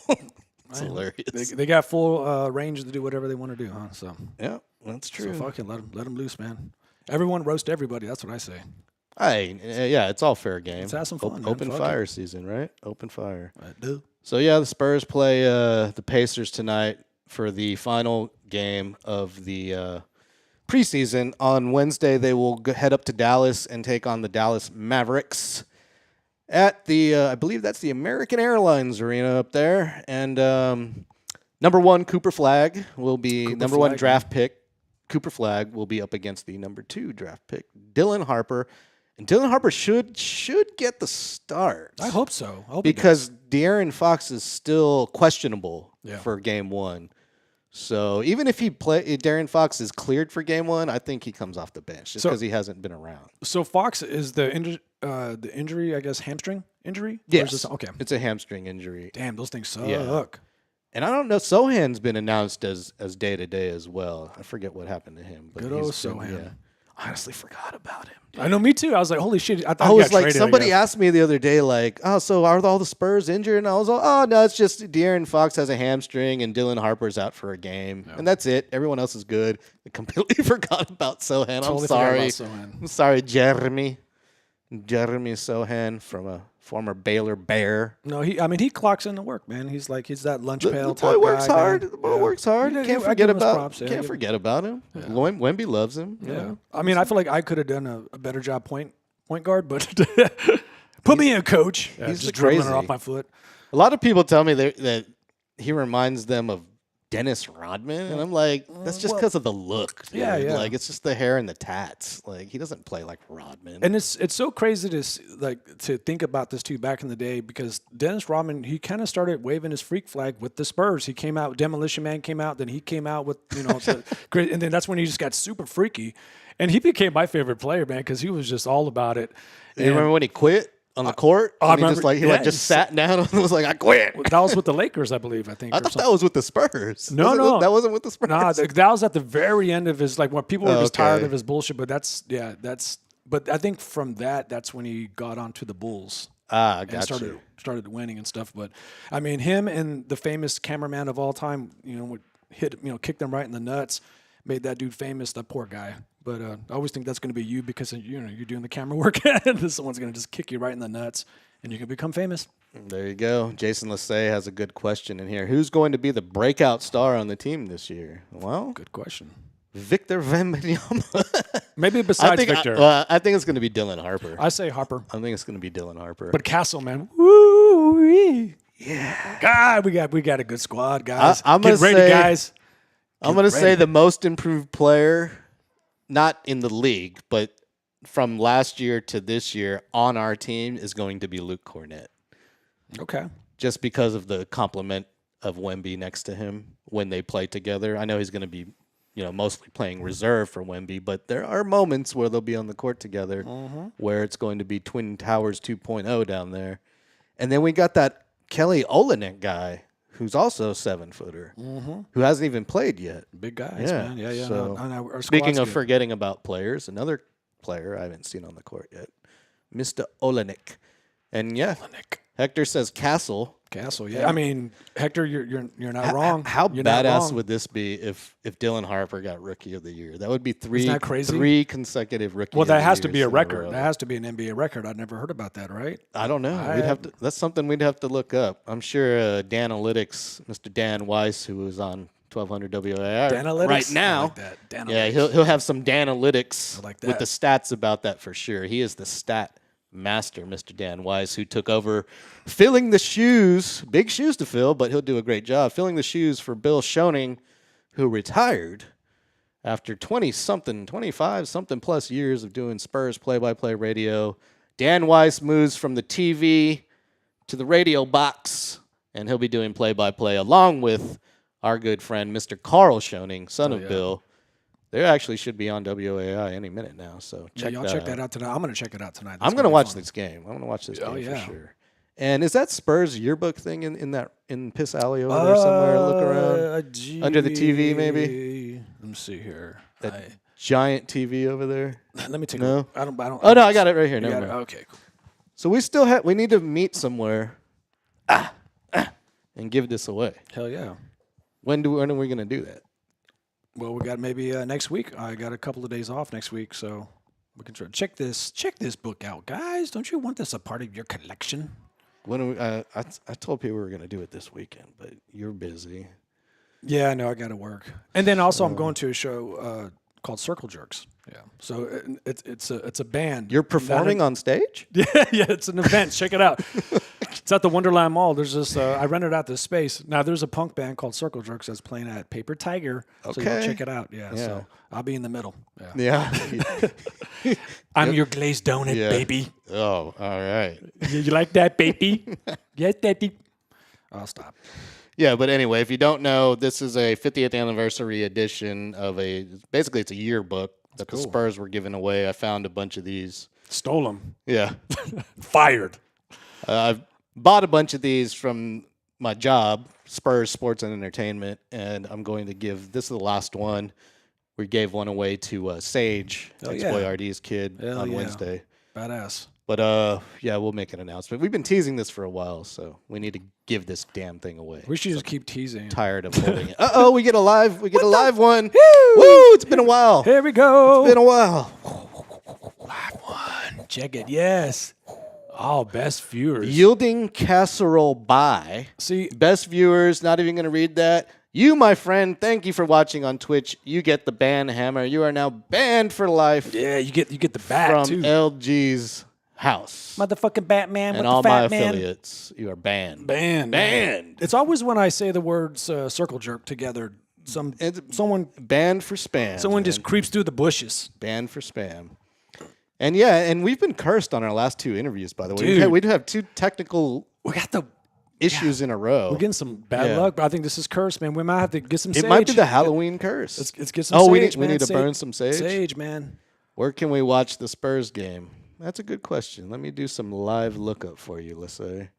It's hilarious. They got full range to do whatever they want to do, huh? So Yeah, that's true. So fucking let them loose, man. Everyone roast everybody. That's what I say. Yeah, it's all fair game. Let's have some fun, man. Open Fuck fire season, right? Open fire. I do. So yeah, the Spurs play the Pacers tonight for the final game of the preseason. On Wednesday, they will head up to Dallas and take on the Dallas Mavericks at the I believe that's the American Airlines Arena up there. And number one Cooper Flag will be number one draft pick. Cooper Flag will be up against the number 2 draft pick, Dylan Harper. And Dylan Harper should get the start. I hope so. I hope Because De'Aaron Fox is still questionable Yeah. for game 1. So even if De'Aaron Fox is cleared for game 1, I think he comes off the bench just because he hasn't been around. So Fox is the injury, I guess, hamstring injury? Or Yes. is this, okay. It's a hamstring injury. Damn, those things suck. Yeah. And I don't know, Sohan's been announced as day-to-day as well. I forget what happened to him. But Good old he's been- Sohan. yeah. I honestly forgot about him. I know, me too. I was like, holy shit. I thought I he was got like, traded, I somebody guess. asked me the other day, like, oh, so are all the Spurs injured? And I was like, oh, no, it's just De'Aaron Fox has a hamstring and Dylan Harper's out for a game. And that's it. Everyone else is good. I completely forgot about Sohan. Totally I'm forgot sorry. about Sohan. I'm sorry, Jeremy Sohan from a former Baylor Bear. No, he clocks in the work, man. He's that lunch pail The type boy works guy, hard. man. The boy works hard. Yeah, Can't I forget give him his about props, yeah. Can't forget about him. Wemby loves him. Yeah. I mean, I feel like I could have done a better job point guard, but put me in, coach. He's just the dribbling crazy. her off my foot. A lot of people tell me that he reminds them of Dennis Rodman, and I'm like, that's just because of the look. Dude. Yeah. Like it's just the hair and the tats. Like he doesn't play like Rodman. And it's so crazy to think about this too back in the day, because Dennis Rodman, he kind of started waving his freak flag with the Spurs. He came out, Demolition Man came out, then he came out with and then that's when he just got super freaky, and he became my favorite player, man, because he was just all about it. You remember when he quit on the court? I And he remember- just sat down and was like, I quit. That was with the Lakers, I believe. I think. I or thought something. that was with the Spurs. No. That wasn't with the Spurs. Nah, that was at the very end of his, like, when people were just tired Okay. of his bullshit. But but I think from that's when he got onto the Bulls. I And got you. started winning and stuff. But I mean, him and the famous cameraman of all time, would kick them right in the nuts, made that dude famous. That poor guy. But I always think that's going to be you, because you're doing the camera work, and someone's going to just kick you right in the nuts, and you can become famous. There you go. Jason Lassay has a good question in here. Who's going to be the breakout star on the team this year? Well, Good question. Victor Wembanyama. Maybe besides Victor, I think it's going to be Dylan Harper. I say Harper. I think it's going to be Dylan Harper. But Castle, man, woo, yeah, God, we got a good squad, guys. I'm Get gonna ready, say- guys. I'm going to say the most improved player, not in the league, but from last year to this year on our team is going to be Luke Cornett. Okay. Just because of the complement of Wemby next to him when they play together. I know he's going to be, mostly playing reserve for Wemby, but there are moments where they'll be on the court together where it's going to be Twin Towers 2.0 down there. And then we got that Kelly Olynyk guy who's also 7-footer, who hasn't even played yet. Big guys, man. Yeah. So, Our speaking squad's of good. forgetting about players, another player I haven't seen on the court yet, Mr. Olynyk. And yeah, Hector says Castle. Castle, yeah. I mean, Hector, you're not wrong. How You're not badass wrong. would this be if Dylan Harper got Rookie of the Year? That would be Isn't that crazy? three consecutive Rookie. Well, of the that has to Years be a in record. row. That has to be an NBA record. I'd never heard about that, right? I don't know. We'd have to. That's something we'd have to look up. I'm sure Danalytics, Mr. Dan Weiss, who is on 1200 WAR Danalytics? right now. I like that. Yeah, Danalytics. he'll have some Danalytics like with that. the stats about that for sure. He is the stat master, Mr. Dan Weiss, who took over filling the shoes, big shoes to fill, but he'll do a great job filling the shoes for Bill Schoening, who retired after 25-something plus years of doing Spurs play-by-play radio. Dan Weiss moves from the TV to the radio box, and he'll be doing play-by-play along with our good friend, Mr. Carl Schoening, son of Bill. They actually should be on WAI any minute now, so check that out tonight. I'm going to check it out tonight. I'm going to watch this game. I'm going to watch this game yeah. for sure. And is that Spurs yearbook thing in Piss Alley over there somewhere? Look around under the TV, maybe. Let me see here. That giant TV over there. Let me take No? a look. I don't. Oh no, I got it right here. You Never got it? mind. Okay, cool. So we need to meet somewhere, and give this away. Hell yeah. When are we going to do that? Well, we got maybe next week. I got a couple of days off next week, so we can try. Check this book out, guys. Don't you want this a part of your collection? When are we, I told people we were going to do it this weekend, but you're busy. Yeah, I know. I got to work, and then also I'm going to a show called Circle Jerks. Yeah, so it's a band. You're performing on stage? Yeah, it's an event. Check it out. It's at the Wonderland Mall. There's this. I rented out this space. Now there's a punk band called Circle Jerks that's playing at Paper Tiger. So you can Okay. check it out. Yeah. So I'll be in the middle. Yeah. Yeah. I'm your glazed donut, Yeah. baby. Oh, all right. You like that, baby? Yes, daddy. I'll stop. Yeah, but anyway, if you don't know, this is a 50th anniversary edition of basically it's a yearbook that the Spurs were giving away. I found a bunch of these. Stole them. Yeah. Fired. I've bought a bunch of these from my job, Spurs Sports and Entertainment, and I'm going to this is the last one. We gave one away to Sage, Boyardee's kid, on Wednesday. Badass. But yeah, we'll make an announcement. We've been teasing this for a while, so we need to give this damn thing away. We should just keep teasing. Tired of holding it. We get a live one. Woo! It's been a while. Here we go. It's been a while. Live one. Check it. Yes. Oh, best viewers. Yielding casserole by. See, Best viewers, not even going to read that. You, my friend, thank you for watching on Twitch. You get the ban hammer. You are now banned for life yeah, you get the bat from too. LG's house. Motherfucking Batman And with all the my fat man. affiliates, you are banned. Banned. It's always when I say the words circle jerk together. Someone Banned for spam. Someone just creeps through the bushes. Banned for spam. And yeah, and we've been cursed on our last two interviews, by the way. Dude. We do have two technical We got the issues in a row. We're getting some bad Yeah. luck, but I think this is cursed, man. We might have to get some sage. It might be the Halloween curse. Let's get some Oh, sage, we man. need to Sage- burn some sage? Sage, man. Where can we watch the Spurs game? That's a good question. Let me do some live lookup for you, let's say.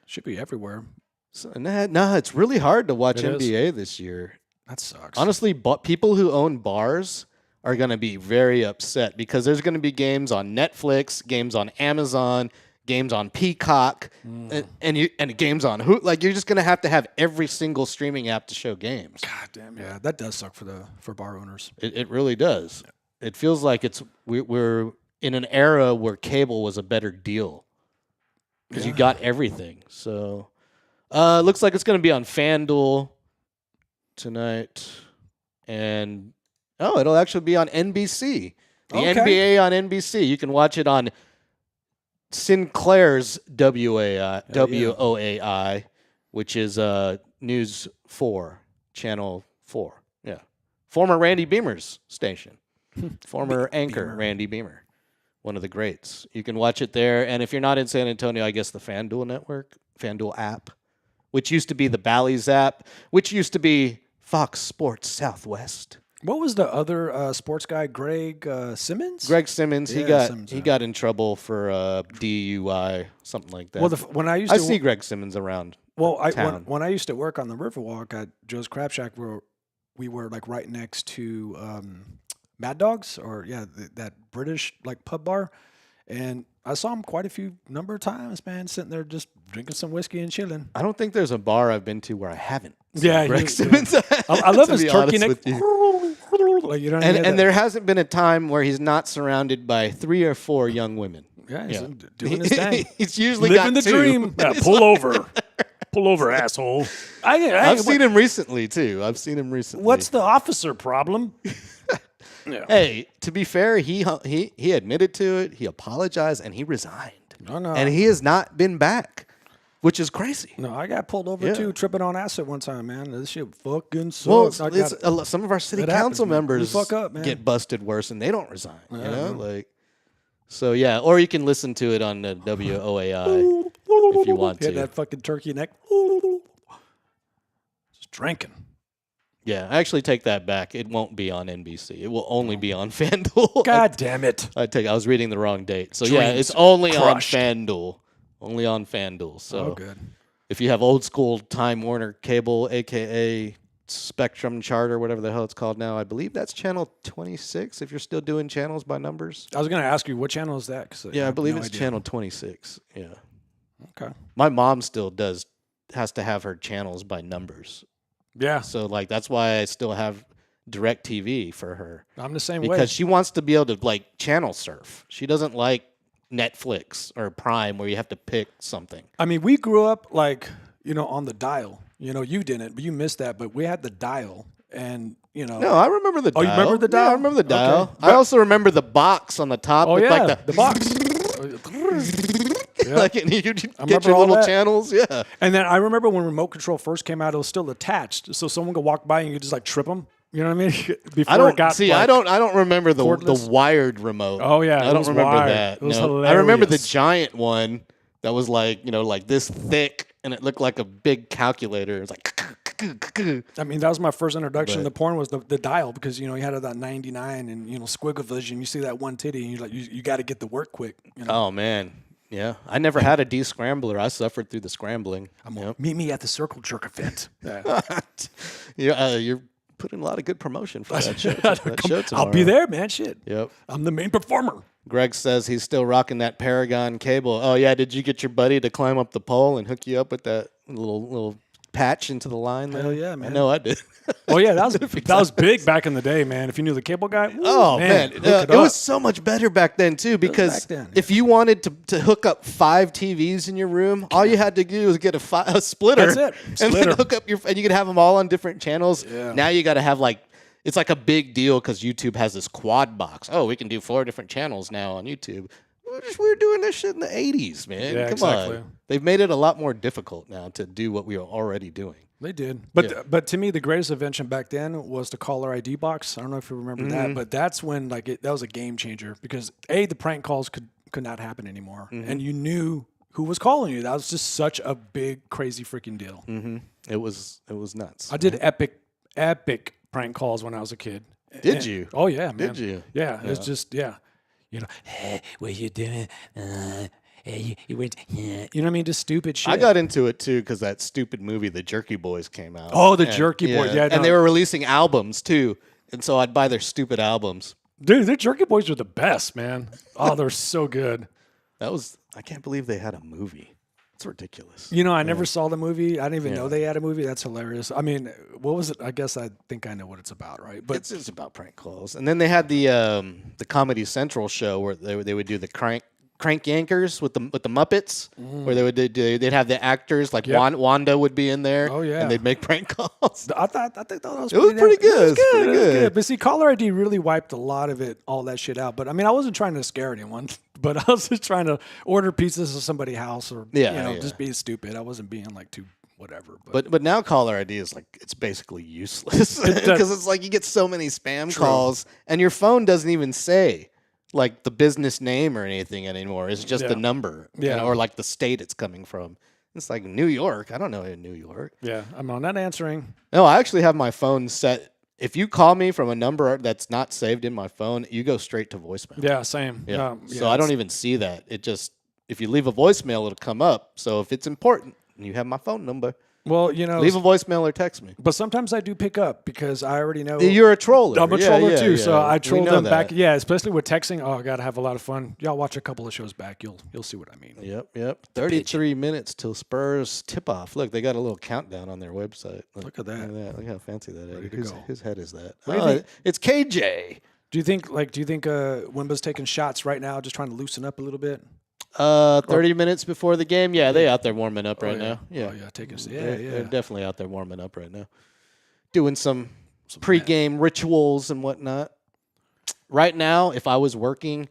Should be everywhere. So, nah, it's really hard to watch It is. NBA this year. That sucks. Honestly, people who own bars are going to be very upset because there's going to be games on Netflix, games on Amazon, games on Peacock, and games on Hulu. Like, you're just going to have every single streaming app to show games. God damn, yeah, that does suck for bar owners. It really does. It feels like we're in an era where cable was a better deal because you got everything. So, looks like it's going to be on FanDuel tonight, and it'll actually be on NBC. The Okay. NBA on NBC. You can watch it on Sinclair's WOAI, which is News 4, Channel 4. Yeah. Former Randy Beamer's station. Former anchor Beamer. Randy Beamer. One of the greats. You can watch it there. And if you're not in San Antonio, I guess the FanDuel network, FanDuel app, which used to be the Bally's app, which used to be Fox Sports Southwest. What was the other sports guy, Greg Simmons? Greg Simmons, he Yeah, Simmons, he yeah. got in trouble for DUI, something like that. Well, when I used I to see Greg Simmons around. when town. I used to work on the Riverwalk at Joe's Crab Shack, we were like right next to Mad Dogs, or that British like pub bar, And I saw him quite a few number of times, man, sitting there just drinking some whiskey and chilling. I don't think there's a bar I've been to where I haven't. Yeah, Greg Simmons. I love to his be turkey honest neck. with you. Like, you know what I mean? And there hasn't been a time where he's not surrounded by 3 or 4 young women. Yeah, he's doing his thing. He's usually Living got the 2. dream. Yeah, pull over. Pull over, asshole. I've seen him recently too. What's the officer problem? Yeah. Hey, to be fair, he admitted to it. He apologized and he resigned. No. And he has not been back, which is crazy. No, I got pulled over too, tripping on acid one time, man. This shit fucking Well, sucks. some of our city It council happens, man. members We fuck up, man. get busted worse and they don't resign. You know, like so. Yeah, or you can listen to it on the WOAI if you want to. Hit that fucking turkey neck. Just drinking. Yeah, I actually take that back. It won't be on NBC. It will only be on FanDuel. God damn it. I was reading the wrong date. So Dreams yeah, it's only crushed. on FanDuel. Only on FanDuel. So Oh, good. if you have old school Time Warner cable, aka Spectrum Charter, whatever the hell it's called now, I believe that's channel 26. If you're still doing channels by numbers. I was going to ask you, what channel is that? 'Cause Yeah, I have believe no it's idea. channel 26. Yeah. Okay. My mom still has to have her channels by numbers. Yeah, So like that's why I still have DirecTV for her. I'm the same Because way. she wants to be able to like channel surf. She doesn't like Netflix or Prime where you have to pick something. I mean, we grew up like, on the dial. You didn't, but you missed that. But we had the dial, and No, I remember the dial. Oh, you remember the dial? Yeah, I remember the dial. Okay. I also remember the box on the top oh with yeah, like the box. Yeah. like and you get remember your all little that. channels. Yeah. And then I remember when remote control first came out, it was still attached, so someone could walk by and you could just like trip them. You know what I mean? Before I don't it got see. like, I don't remember the cordless. wired remote. Oh, yeah, I it don't was remember wired. that. It was No. I remember the hilarious. giant one that was like like this thick, and it looked like a big calculator. It was like. I mean, that was my first introduction But- to porn was the dial, because you had that 99 and squiggle vision. You see that one titty and you're like, you got to get the work quick. Oh man, yeah. I never had a descrambler. I suffered through the scrambling. Meet me at the circle jerk event. You're putting a lot of good promotion for that show. I'll be there, man. Shit. Yep. I'm the main performer. Greg says he's still rocking that Paragon cable. Oh yeah, did you get your buddy to climb up the pole and hook you up with that little patch into the line there? Hell yeah, man. I know I did. Oh yeah, that was big back in the day, man. If you knew the cable guy, woo, Oh man, hook it up. was so much better back then too. Because back then, if you wanted to hook up 5 TVs in your room, all you had to do was get a splitter. That's it. And Splitter. then hook up and you could have them all on different channels. Yeah. Now you got to have it's like a big deal because YouTube has this quad box. Oh, we can do 4 different channels now on YouTube. We were doing this shit in the 80s, man. Yeah, Come exactly. on. They've made it a lot more difficult now to do what we were already doing. They did, but to me, the greatest invention back then was the caller ID box. I don't know if you remember that, but that's when that was a game changer, because the prank calls could not happen anymore, and you knew who was calling you. That was just such a big, crazy freaking deal. It was nuts. I did epic prank calls when I was a kid. Did you? Oh yeah, man. Did you? Yeah, it's just hey, what you doing? Hey, you went. You know what I mean? Just stupid shit. I got into it too because that stupid movie, The Jerky Boys, came out. Oh, The Jerky Boys. Yeah, no. And they were releasing albums too, and so I'd buy their stupid albums. Dude, the Jerky Boys are the best, man. Oh, they're so good. I can't believe they had a movie. It's ridiculous. I never saw the movie. I didn't even know they had a movie. That's hilarious. I mean, what was it? I guess I think I know what it's about, right? But It's just about prank calls. And then they had the Comedy Central show where they would do the crank yankers with the Muppets, where they'd have the actors like Yep. Wanda would be in there. Oh, yeah. And they'd make prank calls. I think that was It was pretty good. It was Pretty good. But see, caller ID really wiped a lot of all that shit out. But I mean, I wasn't trying to scare anyone, but I was just trying to order pizzas at somebody's house or just be stupid. I wasn't being like too whatever. But now caller ID is it's basically useless because it's like you get so many spam calls and your phone doesn't even say like the business name or anything anymore. It's just the number, or like the state it's coming from. It's like New York. I don't know in New York. Yeah, I'm not answering. No, I actually have my phone set. If you call me from a number that's not saved in my phone, you go straight to voicemail. Yeah, same. Yeah. So I don't even see that. It just, if you leave a voicemail, it'll come up. So if it's important, you have my phone number. Well, leave a voicemail or text me. but sometimes I do pick up because I already know. You're a troller. I'm a Yeah, troller yeah, too, yeah. so I We troll know them that. back. Yeah, especially with texting. Oh, I gotta have a lot of fun. Y'all watch a couple of shows back. You'll see what I mean. Yep. 33 minutes till Spurs tip off. Look, they got a little countdown on their website. Look at that. Look how fancy that is. Ready to go. Whose head is that? What do you think? It's KJ. Do you think Wimba's taking shots right now, just trying to loosen up a little bit? 30 minminutes before the game. Yeah, they out there warming up right now. Yeah. Oh, yeah, taking. They're definitely out there warming up right now. Doing some pre-game rituals and whatnot. Right now, if I was working,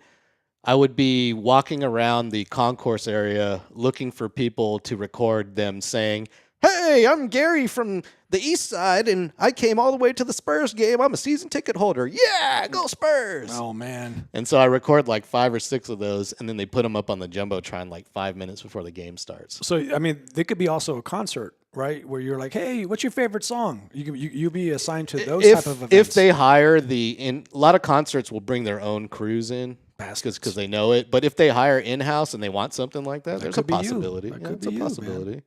I would be walking around the concourse area looking for people to record them saying, "Hey, I'm Gary from the East Side, and I came all the way to the Spurs game. I'm a season ticket holder. Yeah, go Spurs!" Oh man! And so I record like 5 or 6 of those, and then they put them up on the Jumbotron like 5 minutes before the game starts. So I mean, they could be also a concert, right? Where you're like, "Hey, what's your favorite song?" You be assigned to those type of events. If they hire a lot of concerts will bring their own crews in. Because they know it. But if they hire in-house and they want something like that, there's a possibility. It's a possibility.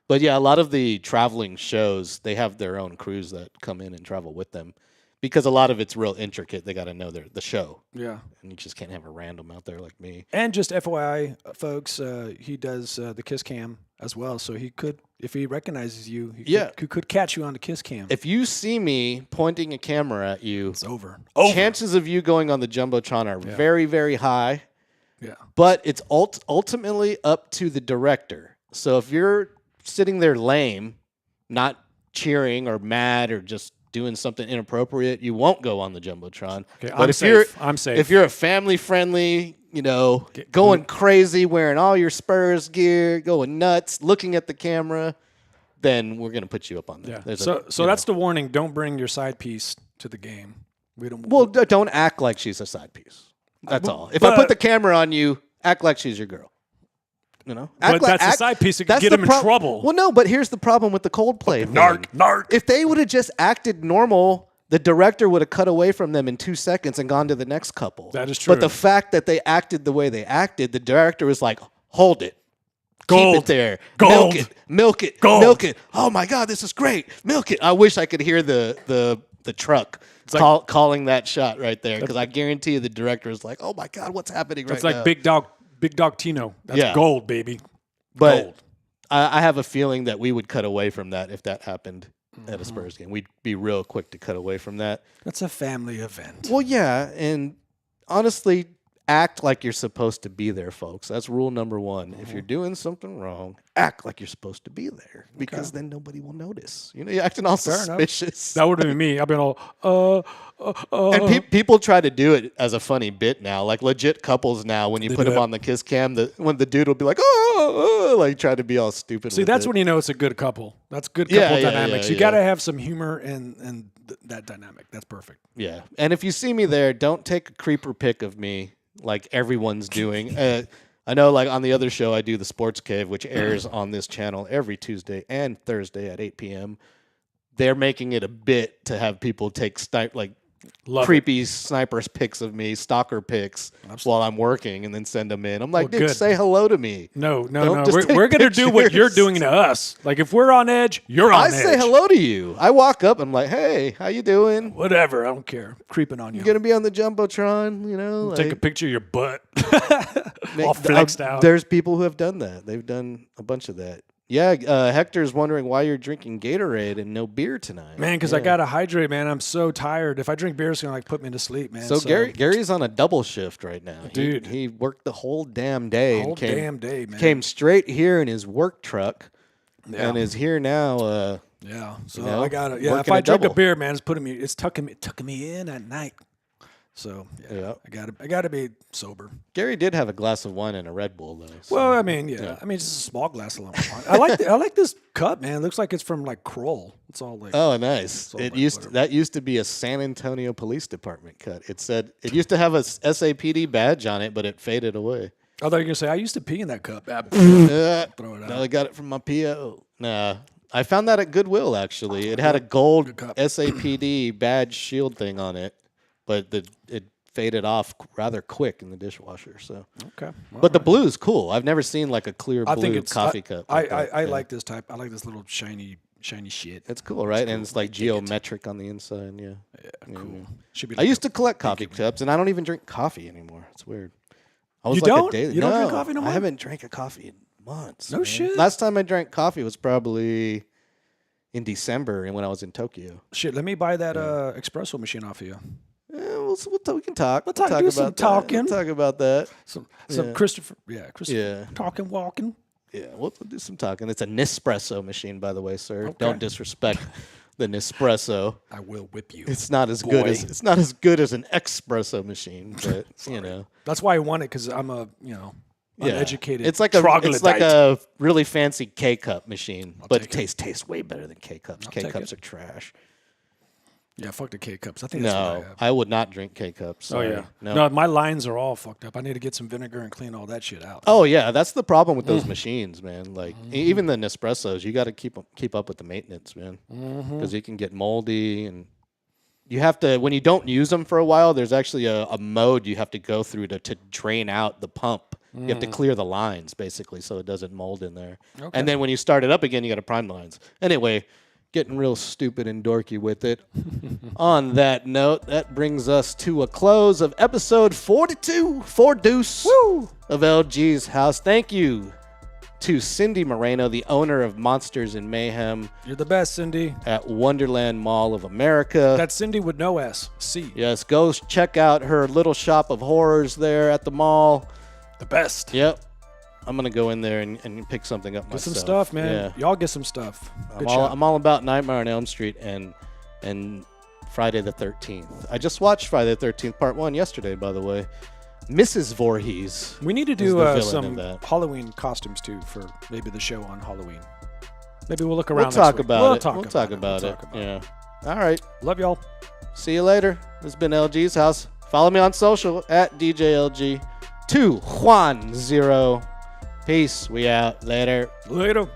But yeah, a lot of the traveling shows, they have their own crews that come in and travel with them. Because a lot of it's real intricate. They got to know the show. Yeah. And you just can't have a random out there like me. And just FYI, folks, he does the Kiss Cam as well. So he could, if he recognizes you, he could catch you on the Kiss Cam. If you see me pointing a camera at you, It's over. chances of you going on the Jumbotron are very, very high. Yeah. But it's ultimately up to the director. So if you're sitting there lame, not cheering or mad or just doing something inappropriate, you won't go on the Jumbotron. Okay, but I'm safe. If you're a family friendly, going crazy, wearing all your Spurs gear, going nuts, looking at the camera, then we're gonna put you up on there. Yeah. So that's the warning. Don't bring your side piece to the game. We don't. Well, don't act like she's a side piece. That's all. If I put the camera on you, act like she's your girl. But that's a side piece that could get him in trouble. Well, no, but here's the problem with the Coldplay thing. Narc. If they would have just acted normal, the director would have cut away from them in 2 seconds and gone to the next couple. That is true. But the fact that they acted the way they acted, the director was like, hold it. Gold. Keep it there. Gold. Milk it. Gold. Milk it. Oh, my God, this is great. Milk it. I wish I could hear the truck calling that shot right there, because I guarantee you the director is like, oh, my God, what's happening right now? It's like Big Dog Tino. That's gold, baby. But gold. I have a feeling that we would cut away from that if that happened at a Spurs game. We'd be real quick to cut away from that. That's a family event. Well, yeah, and honestly, act like you're supposed to be there, folks. That's rule number 1. If you're doing something wrong, act like you're supposed to be there, because then nobody will notice. You're acting all suspicious. That would have been me. I've been all, And people try to do it as a funny bit now, like legit couples now. When you put them on the Kiss Cam, when the dude will be like, like try to be all stupid. See, that's when you know it's a good couple. That's good couple dynamics. You got to have some humor and that dynamic. That's perfect. Yeah, and if you see me there, don't take a creeper pic of me like everyone's doing. I know, like on the other show, I do the Sports Cave, which airs on this channel every Tuesday and Thursday at 8 p.m. They're making it a bit to have people take creepy snipers pics of me, stalker pics, while I'm working, and then send them in. I'm like, dude, say hello to me. No. We're going to do what you're doing to us. Like, if we're on edge, you're on edge. I say hello to you. I walk up, I'm like, hey, how you doing? Whatever, I don't care. Creeping on you. You're going to be on the Jumbotron, Take a picture of your butt. All flexed out. There's people who have done that. They've done a bunch of that. Yeah, Hector's wondering why you're drinking Gatorade and no beer tonight. Man, because I got to hydrate, man. I'm so tired. If I drink beer, it's going to put me to sleep, man. So Gary's on a double shift right now. Dude. He worked the whole damn day. Damn day, man. Came straight here in his work truck and is here now. Yeah, so I got to. Yeah, if I drink a beer, man, it's tucking me in at night. So I gotta be sober. Gary did have a glass of wine and a Red Bull though. So. Well, I mean, it's a small glass of wine. I like this cup, man. It looks like it's from like Kroll. It's all like nice. That used to be a San Antonio Police Department cut. It used to have a SAPD badge on it, but it faded away. I thought you were gonna say I used to pee in that cup. Throw it out. No, I got it from my PO. Nah. I found that at Goodwill it had a gold SAPD badge shield thing on it. But it faded off rather quick in the dishwasher. So, Okay. but the blue is cool. I've never seen like a clear blue coffee cup. I like this type. I like this little shiny shit. It's cool, right? And it's like geometric on the inside. Yeah. Cool. Should be. I used to collect coffee cups, and I don't even drink coffee anymore. It's weird. I was You like don't? a daily. You don't No, drink coffee no more? I haven't drank a coffee in months. No man. shit? Last time I drank coffee was probably in December, and when I was in Tokyo. Shit. Let me buy that espresso machine off of you. We can talk. We'll talk- talk do about some that. talking. We'll talk about that. Some Yeah. Christopher. Yeah, Christopher. Yeah. Talking, walking. Yeah, we'll do some talking. It's a Nespresso machine, by the way, sir. Don't disrespect the Nespresso. I will whip you. It's not as Boy. good as an espresso machine, but you know. That's why I want it because I'm a uneducated. It's like a troglodyte. really fancy K cup machine, but it take it. tastes way better than K cups. K take cups it. are trash. Yeah, fuck the K cups. I think that's what I No, have. I would not drink K cups. Oh Sorry. yeah. No. No, my lines are all fucked up. I need to get some vinegar and clean all that shit out. Oh yeah, that's the problem with those machines, man. Like even the Nespressos, you got to keep up with the maintenance, man, because you can get moldy, and you have to when you don't use them for a while. There's actually a mode you have to go through to drain out the pump. You have to clear the lines basically, so it doesn't mold in there. Okay. And then when you start it up again, you got to prime the lines. Anyway, getting real stupid and dorky with it. On that note, that brings us to a close of episode 42, of LG's House. Thank you to Cindy Moreno, the owner of Monsters and Mayhem You're the best, Cindy. at Wonderland Mall of America. That's Cindy with no S. C. Yes, go check out her little shop of horrors there at the mall. The best. Yep. I'm going to go in there and pick something up Get myself. some stuff, man. Yeah. Y'all get some stuff. Good I'm all about Nightmare on Elm Street and Friday the 13th. I just watched Friday the 13th Part 1 yesterday, by the way. Mrs. Voorhees. We need to is the do villain some of that. Halloween costumes too for maybe the show on Halloween. Maybe we'll look around. We'll talk next week. about We'll it. talk We'll about talk it. about We'll it. talk about Yeah. All right. Love y'all. See you later. This has been LG's House. Follow me on social at DJLG2Juan0. Peace. We out. Later. Later.